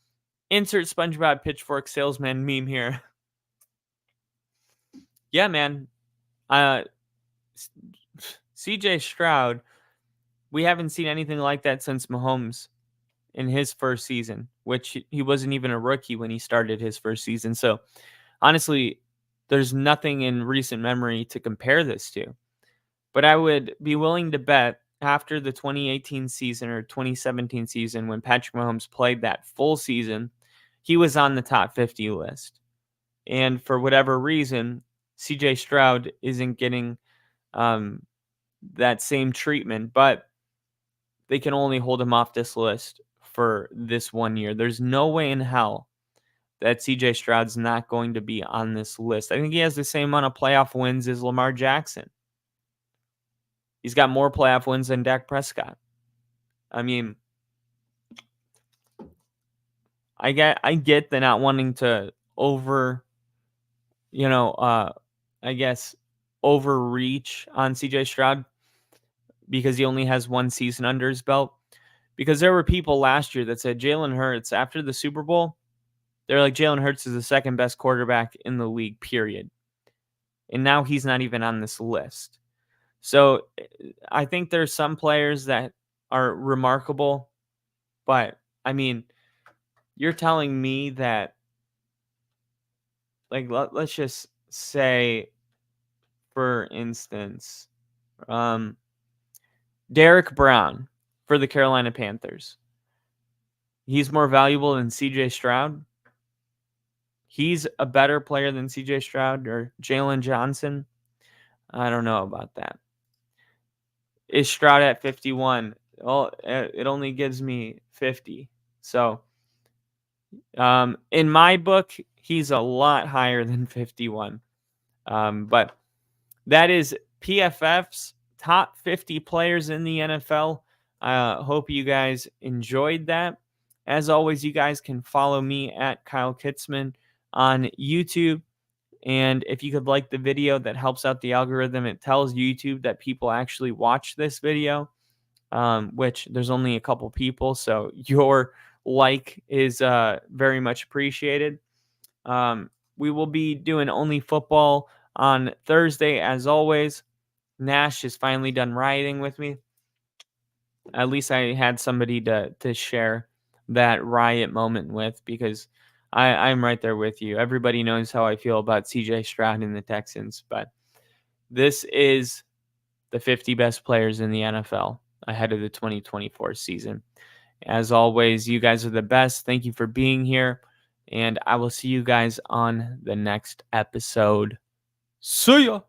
Insert SpongeBob pitchfork salesman meme here. Yeah, man. CJ Stroud, we haven't seen anything like that since Mahomes in his first season, which he wasn't even a rookie when he started his first season. So honestly, there's nothing in recent memory to compare this to. But I would be willing to bet after the 2018 season or 2017 season, when Patrick Mahomes played that full season, he was on the top 50 list. And for whatever reason, CJ Stroud isn't getting that same treatment, but they can only hold him off this list for this 1 year. There's no way in hell that CJ Stroud's not going to be on this list. I think he has the same amount of playoff wins as Lamar Jackson. He's got more playoff wins than Dak Prescott. I mean, I get the not wanting to overreach on CJ Stroud because he only has 1 season under his belt. Because there were people last year that said Jalen Hurts, after the Super Bowl, they're like, Jalen Hurts is the second best quarterback in the league, period. And now he's not even on this list. So I think there's some players that are remarkable, but I mean, you're telling me that, like, let's just say, for instance, Derek Brown for the Carolina Panthers. He's more valuable than CJ Stroud. He's a better player than CJ Stroud or Jalen Johnson. I don't know about that. Is Stroud at 51? Well, it only gives me 50. So, in my book, he's a lot higher than 51. But that is PFF's top 50 players in the NFL. I hope you guys enjoyed that. As always, you guys can follow me at Kyle Kitzman on YouTube. And if you could like the video, that helps out the algorithm. It tells YouTube that people actually watch this video, which there's only a couple people. So your like is very much appreciated. We will be doing only football on Thursday, as always. Nash is finally done rioting with me. At least I had somebody to share that riot moment with, because I'm right there with you. Everybody knows how I feel about CJ Stroud and the Texans, but this is the 50 best players in the NFL ahead of the 2024 season. As always, you guys are the best. Thank you for being here, and I will see you guys on the next episode. See ya!